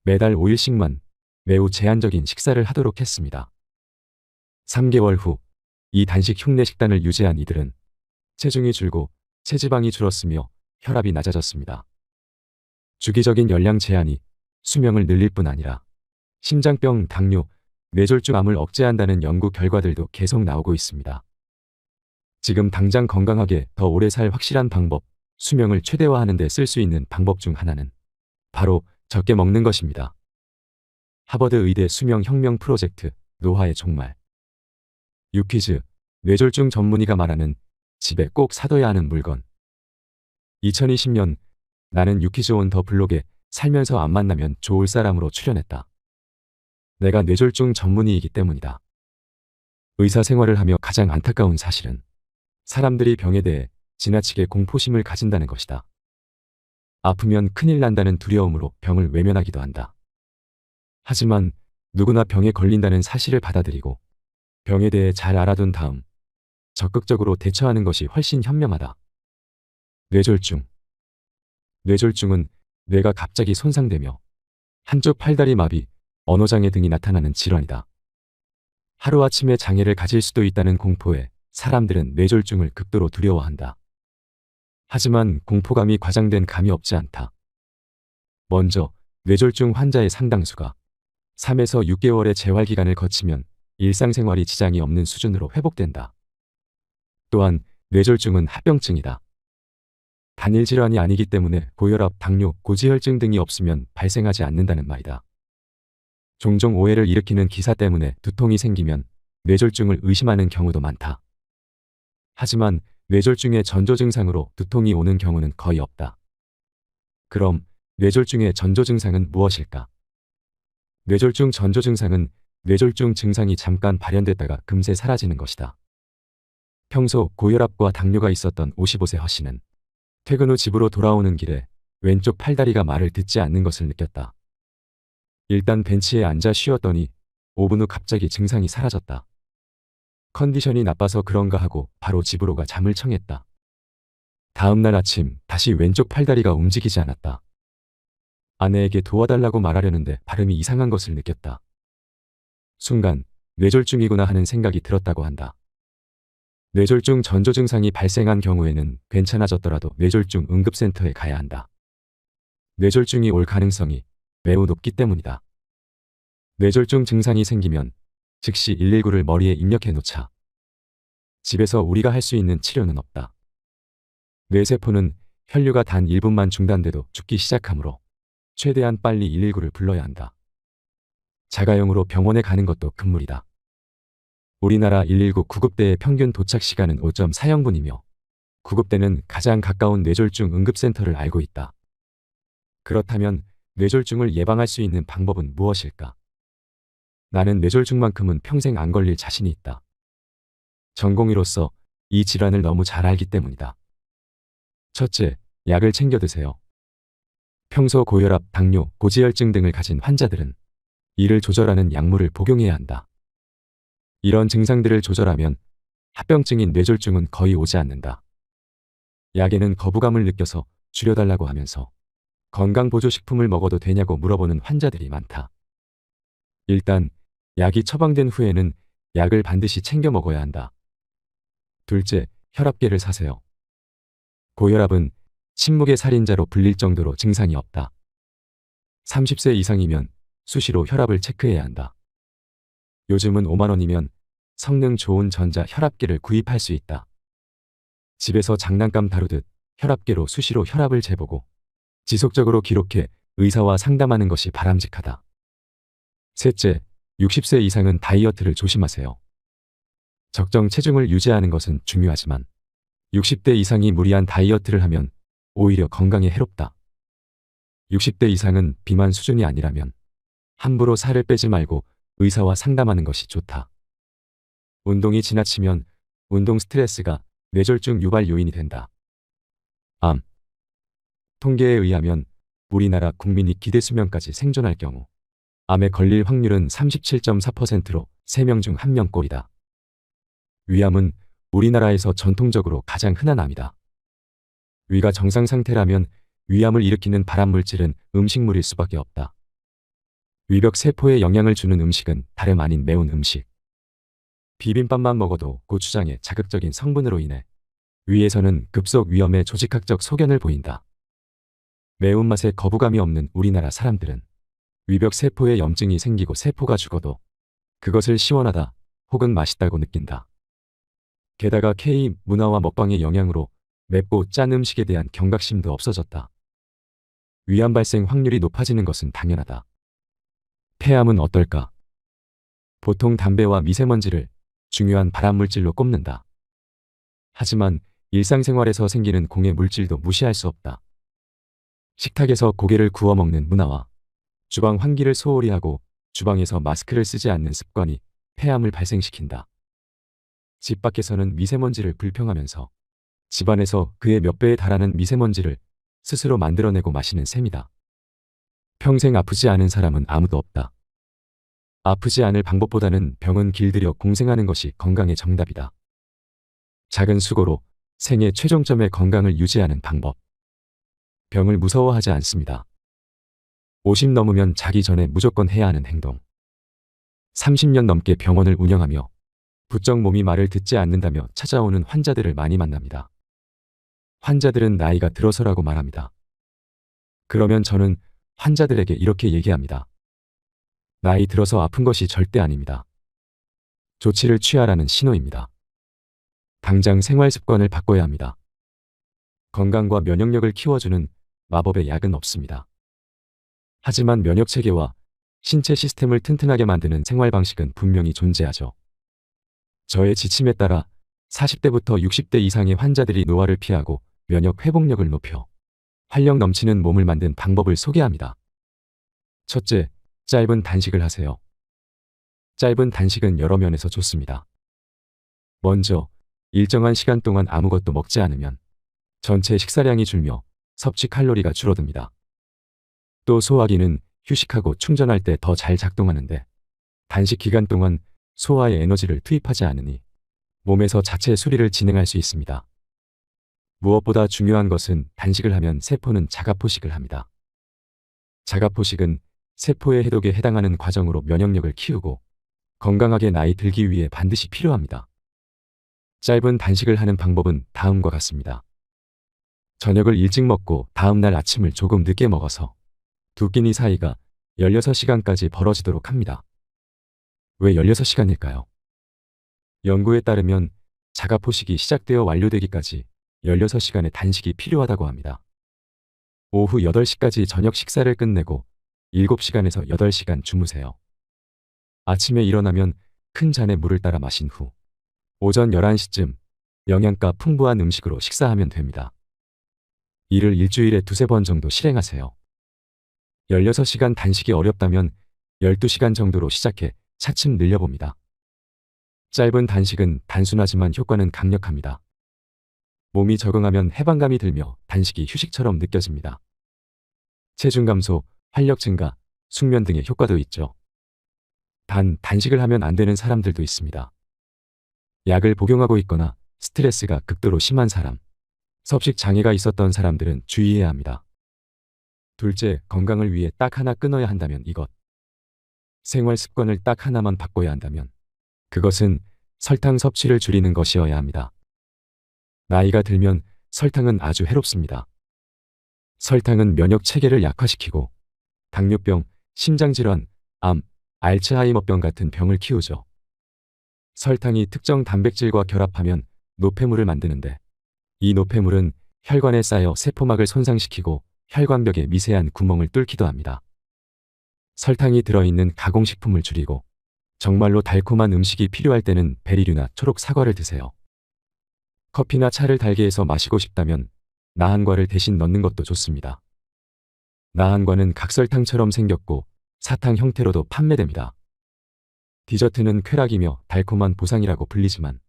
매달 5일씩만 매우 제한적인 식사를 하도록 했습니다. 3개월 후 이 단식 흉내 식단을 유지한 이들은 체중이 줄고 체지방이 줄었으며 혈압이 낮아졌습니다. 주기적인 열량 제한이 수명을 늘릴 뿐 아니라 심장병, 당뇨, 뇌졸중암을 억제한다는 연구 결과들도 계속 나오고 있습니다. 지금 당장 건강하게 더 오래 살 확실한 방법, 수명을 최대화하는 데 쓸 수 있는 방법 중 하나는 바로 적게 먹는 것입니다. 하버드 의대 수명 혁명 프로젝트, 노화의 종말. 유퀴즈, 뇌졸중 전문의가 말하는 집에 꼭 사둬야 하는 물건. 2020년 나는 유퀴즈 온 더 블록에 살면서 안 만나면 좋을 사람으로 출연했다. 내가 뇌졸중 전문의이기 때문이다. 의사 생활을 하며 가장 안타까운 사실은 사람들이 병에 대해 지나치게 공포심을 가진다는 것이다. 아프면 큰일 난다는 두려움으로 병을 외면하기도 한다. 하지만 누구나 병에 걸린다는 사실을 받아들이고 병에 대해 잘 알아둔 다음 적극적으로 대처하는 것이 훨씬 현명하다. 뇌졸중. 뇌졸중은 뇌가 갑자기 손상되며 한쪽 팔다리 마비, 언어장애 등이 나타나는 질환이다. 하루아침에 장애를 가질 수도 있다는 공포에 사람들은 뇌졸중을 극도로 두려워한다. 하지만 공포감이 과장된 감이 없지 않다. 먼저 뇌졸중 환자의 상당수가 3에서 6개월의 재활기간을 거치면 일상생활이 지장이 없는 수준으로 회복된다. 또한 뇌졸중은 합병증이다. 단일 질환이 아니기 때문에 고혈압, 당뇨, 고지혈증 등이 없으면 발생하지 않는다는 말이다. 종종 오해를 일으키는 기사 때문에 두통이 생기면 뇌졸중을 의심하는 경우도 많다. 하지만 뇌졸중의 전조 증상으로 두통이 오는 경우는 거의 없다. 그럼 뇌졸중의 전조 증상은 무엇일까? 뇌졸중 전조 증상은 뇌졸중 증상이 잠깐 발현됐다가 금세 사라지는 것이다. 평소 고혈압과 당뇨가 있었던 55세 허 씨는 퇴근 후 집으로 돌아오는 길에 왼쪽 팔다리가 말을 듣지 않는 것을 느꼈다. 일단 벤치에 앉아 쉬었더니 5분 후 갑자기 증상이 사라졌다. 컨디션이 나빠서 그런가 하고 바로 집으로 가 잠을 청했다. 다음 날 아침 다시 왼쪽 팔다리가 움직이지 않았다. 아내에게 도와달라고 말하려는데 발음이 이상한 것을 느꼈다. 순간 뇌졸중이구나 하는 생각이 들었다고 한다. 뇌졸중 전조 증상이 발생한 경우에는 괜찮아졌더라도 뇌졸중 응급센터에 가야 한다. 뇌졸중이 올 가능성이 매우 높기 때문이다. 뇌졸중 증상이 생기면 즉시 119를 머리에 입력해 놓자. 집에서 우리가 할 수 있는 치료는 없다. 뇌세포는 혈류가 단 1분만 중단돼도 죽기 시작하므로 최대한 빨리 119를 불러야 한다. 자가용으로 병원에 가는 것도 금물이다. 우리나라 119 구급대의 평균 도착 시간은 5.4영분이며 구급대는 가장 가까운 뇌졸중 응급센터를 알고 있다. 그렇다면 뇌졸중을 예방할 수 있는 방법은 무엇일까? 나는 뇌졸중만큼은 평생 안 걸릴 자신이 있다. 전공의로서 이 질환을 너무 잘 알기 때문이다. 첫째, 약을 챙겨 드세요. 평소 고혈압, 당뇨, 고지혈증 등을 가진 환자들은 이를 조절하는 약물을 복용해야 한다. 이런 증상들을 조절하면 합병증인 뇌졸중은 거의 오지 않는다. 약에는 거부감을 느껴서 줄여달라고 하면서 건강보조식품을 먹어도 되냐고 물어보는 환자들이 많다. 일단 약이 처방된 후에는 약을 반드시 챙겨 먹어야 한다. 둘째, 혈압계를 사세요. 고혈압은 침묵의 살인자로 불릴 정도로 증상이 없다. 30세 이상이면 수시로 혈압을 체크해야 한다. 요즘은 5만 원이면 성능 좋은 전자 혈압계를 구입할 수 있다. 집에서 장난감 다루듯 혈압계로 수시로 혈압을 재보고 지속적으로 기록해 의사와 상담하는 것이 바람직하다. 셋째, 60세 이상은 다이어트를 조심하세요. 적정 체중을 유지하는 것은 중요하지만 60대 이상이 무리한 다이어트를 하면 오히려 건강에 해롭다. 60대 이상은 비만 수준이 아니라면 함부로 살을 빼지 말고 의사와 상담하는 것이 좋다. 운동이 지나치면 운동 스트레스가 뇌졸중 유발 요인이 된다. 암. 통계에 의하면 우리나라 국민이 기대 수명까지 생존할 경우 암에 걸릴 확률은 37.4%로 3명 중 1명꼴이다. 위암은 우리나라에서 전통적으로 가장 흔한 암이다. 위가 정상 상태라면 위암을 일으키는 발암물질은 음식물일 수밖에 없다. 위벽 세포에 영향을 주는 음식은 다름 아닌 매운 음식. 비빔밥만 먹어도 고추장의 자극적인 성분으로 인해 위에서는 급속 위험의 조직학적 소견을 보인다. 매운맛에 거부감이 없는 우리나라 사람들은 위벽 세포에 염증이 생기고 세포가 죽어도 그것을 시원하다 혹은 맛있다고 느낀다. 게다가 K 문화와 먹방의 영향으로 맵고 짠 음식에 대한 경각심도 없어졌다. 위암 발생 확률이 높아지는 것은 당연하다. 폐암은 어떨까? 보통 담배와 미세먼지를 중요한 발암물질로 꼽는다. 하지만 일상생활에서 생기는 공해 물질도 무시할 수 없다. 식탁에서 고개를 구워 먹는 문화와 주방 환기를 소홀히 하고 주방에서 마스크를 쓰지 않는 습관이 폐암을 발생시킨다. 집 밖에서는 미세먼지를 불평하면서 집안에서 그의 몇 배에 달하는 미세먼지를 스스로 만들어내고 마시는 셈이다. 평생 아프지 않은 사람은 아무도 없다. 아프지 않을 방법보다는 병은 길들여 공생하는 것이 건강의 정답이다. 작은 수고로 생애 최종점의 건강을 유지하는 방법. 병을 무서워하지 않습니다. 50 넘으면 자기 전에 무조건 해야 하는 행동. 30년 넘게 병원을 운영하며 부쩍 몸이 말을 듣지 않는다며 찾아오는 환자들을 많이 만납니다. 환자들은 나이가 들어서라고 말합니다. 그러면 저는 환자들에게 이렇게 얘기합니다. 나이 들어서 아픈 것이 절대 아닙니다. 조치를 취하라는 신호입니다. 당장 생활 습관을 바꿔야 합니다. 건강과 면역력을 키워주는 마법의 약은 없습니다. 하지만 면역 체계와 신체 시스템을 튼튼하게 만드는 생활 방식은 분명히 존재하죠. 저의 지침에 따라 40대부터 60대 이상의 환자들이 노화를 피하고 면역 회복력을 높여 활력 넘치는 몸을 만든 방법을 소개합니다. 첫째, 짧은 단식을 하세요. 짧은 단식은 여러 면에서 좋습니다. 먼저, 일정한 시간 동안 아무것도 먹지 않으면 전체 식사량이 줄며 섭취 칼로리가 줄어듭니다. 또 소화기는 휴식하고 충전할 때 더 잘 작동하는데 단식 기간 동안 소화에 에너지를 투입하지 않으니 몸에서 자체 수리를 진행할 수 있습니다. 무엇보다 중요한 것은 단식을 하면 세포는 자가포식을 합니다. 자가포식은 세포의 해독에 해당하는 과정으로 면역력을 키우고 건강하게 나이 들기 위해 반드시 필요합니다. 짧은 단식을 하는 방법은 다음과 같습니다. 저녁을 일찍 먹고 다음날 아침을 조금 늦게 먹어서 두 끼니 사이가 16시간까지 벌어지도록 합니다. 왜 16시간일까요? 연구에 따르면 자가포식이 시작되어 완료되기까지 16시간의 단식이 필요하다고 합니다. 오후 8시까지 저녁 식사를 끝내고 7시간에서 8시간 주무세요. 아침에 일어나면 큰 잔의 물을 따라 마신 후 오전 11시쯤 영양가 풍부한 음식으로 식사하면 됩니다. 이를 일주일에 2~3번 정도 실행하세요. 16시간 단식이 어렵다면 12시간 정도로 시작해 차츰 늘려봅니다. 짧은 단식은 단순하지만 효과는 강력합니다. 몸이 적응하면 해방감이 들며 단식이 휴식처럼 느껴집니다. 체중 감소, 활력 증가, 숙면 등의 효과도 있죠. 단, 단식을 하면 안 되는 사람들도 있습니다. 약을 복용하고 있거나 스트레스가 극도로 심한 사람, 섭식 장애가 있었던 사람들은 주의해야 합니다. 둘째, 건강을 위해 딱 하나 끊어야 한다면 이것. 생활 습관을 딱 하나만 바꿔야 한다면 그것은 설탕 섭취를 줄이는 것이어야 합니다. 나이가 들면 설탕은 아주 해롭습니다. 설탕은 면역 체계를 약화시키고 당뇨병, 심장질환, 암, 알츠하이머병 같은 병을 키우죠. 설탕이 특정 단백질과 결합하면 노폐물을 만드는데 이 노폐물은 혈관에 쌓여 세포막을 손상시키고 혈관벽에 미세한 구멍을 뚫기도 합니다. 설탕이 들어있는 가공식품을 줄이고 정말로 달콤한 음식이 필요할 때는 베리류나 초록 사과를 드세요. 커피나 차를 달게 해서 마시고 싶다면 나한과를 대신 넣는 것도 좋습니다. 나한과는 각설탕처럼 생겼고 사탕 형태로도 판매됩니다. 디저트는 쾌락이며 달콤한 보상이라고 불리지만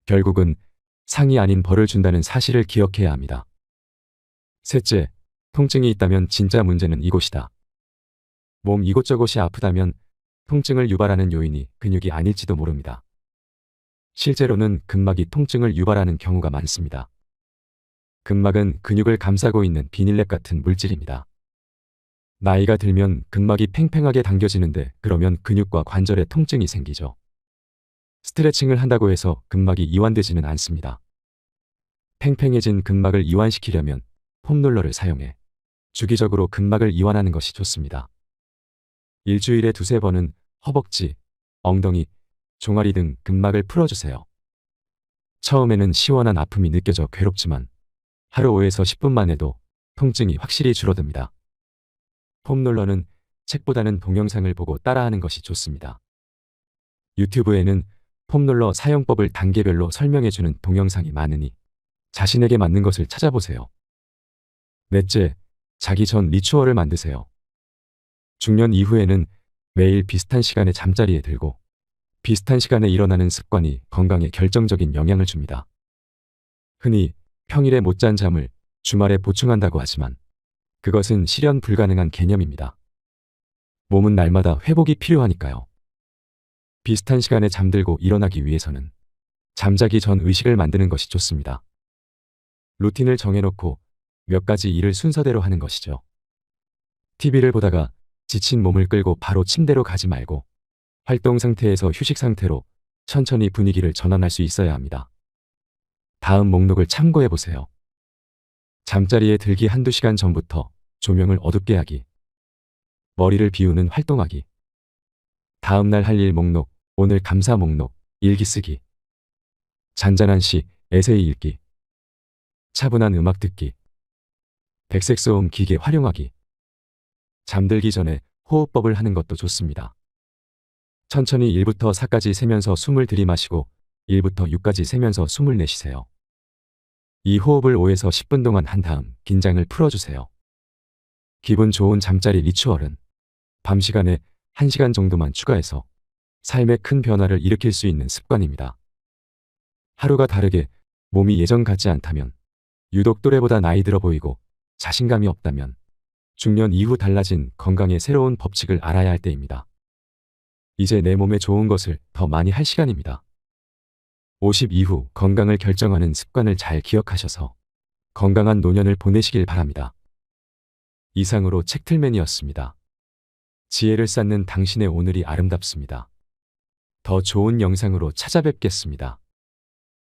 결국은 상이 아닌 벌을 준다는 사실을 기억해야 합니다. 셋째, 통증이 있다면 진짜 문제는 이곳이다. 몸 이곳저곳이 아프다면 통증을 유발하는 요인이 근육이 아닐지도 모릅니다. 실제로는 근막이 통증을 유발하는 경우가 많습니다. 근막은 근육을 감싸고 있는 비닐랩 같은 물질입니다. 나이가 들면 근막이 팽팽하게 당겨지는데 그러면 근육과 관절에 통증이 생기죠. 스트레칭을 한다고 해서 근막이 이완되지는 않습니다. 팽팽해진 근막을 이완시키려면 폼롤러를 사용해 주기적으로 근막을 이완하는 것이 좋습니다. 일주일에 2~3번은 허벅지, 엉덩이, 종아리 등 근막을 풀어주세요. 처음에는 시원한 아픔이 느껴져 괴롭지만 하루 5에서 10분만 해도 통증이 확실히 줄어듭니다. 폼롤러는 책보다는 동영상을 보고 따라하는 것이 좋습니다. 유튜브에는 폼롤러 사용법을 단계별로 설명해주는 동영상이 많으니 자신에게 맞는 것을 찾아보세요. 넷째, 자기 전 리추얼을 만드세요. 중년 이후에는 매일 비슷한 시간에 잠자리에 들고 비슷한 시간에 일어나는 습관이 건강에 결정적인 영향을 줍니다. 흔히 평일에 못 잔 잠을 주말에 보충한다고 하지만 그것은 실현 불가능한 개념입니다. 몸은 날마다 회복이 필요하니까요. 비슷한 시간에 잠들고 일어나기 위해서는 잠자기 전 의식을 만드는 것이 좋습니다. 루틴을 정해놓고 몇 가지 일을 순서대로 하는 것이죠. TV를 보다가 지친 몸을 끌고 바로 침대로 가지 말고 활동 상태에서 휴식 상태로 천천히 분위기를 전환할 수 있어야 합니다. 다음 목록을 참고해 보세요. 잠자리에 들기 1~2시간 전부터 조명을 어둡게 하기. 머리를 비우는 활동하기. 다음날 할 일 목록, 오늘 감사 목록, 일기 쓰기. 잔잔한 시, 에세이 읽기. 차분한 음악 듣기. 백색 소음 기계 활용하기. 잠들기 전에 호흡법을 하는 것도 좋습니다. 천천히 1부터 4까지 세면서 숨을 들이마시고 1부터 6까지 세면서 숨을 내쉬세요. 이 호흡을 5에서 10분 동안 한 다음 긴장을 풀어주세요. 기분 좋은 잠자리 리추얼은 밤 시간에 1시간 정도만 추가해서 삶에 큰 변화를 일으킬 수 있는 습관입니다. 하루가 다르게 몸이 예전 같지 않다면, 유독 또래보다 나이 들어 보이고 자신감이 없다면 중년 이후 달라진 건강의 새로운 법칙을 알아야 할 때입니다. 이제 내 몸에 좋은 것을 더 많이 할 시간입니다. 50 이후 건강을 결정하는 습관을 잘 기억하셔서 건강한 노년을 보내시길 바랍니다. 이상으로 책틀맨이었습니다. 지혜를 쌓는 당신의 오늘이 아름답습니다. 더 좋은 영상으로 찾아뵙겠습니다.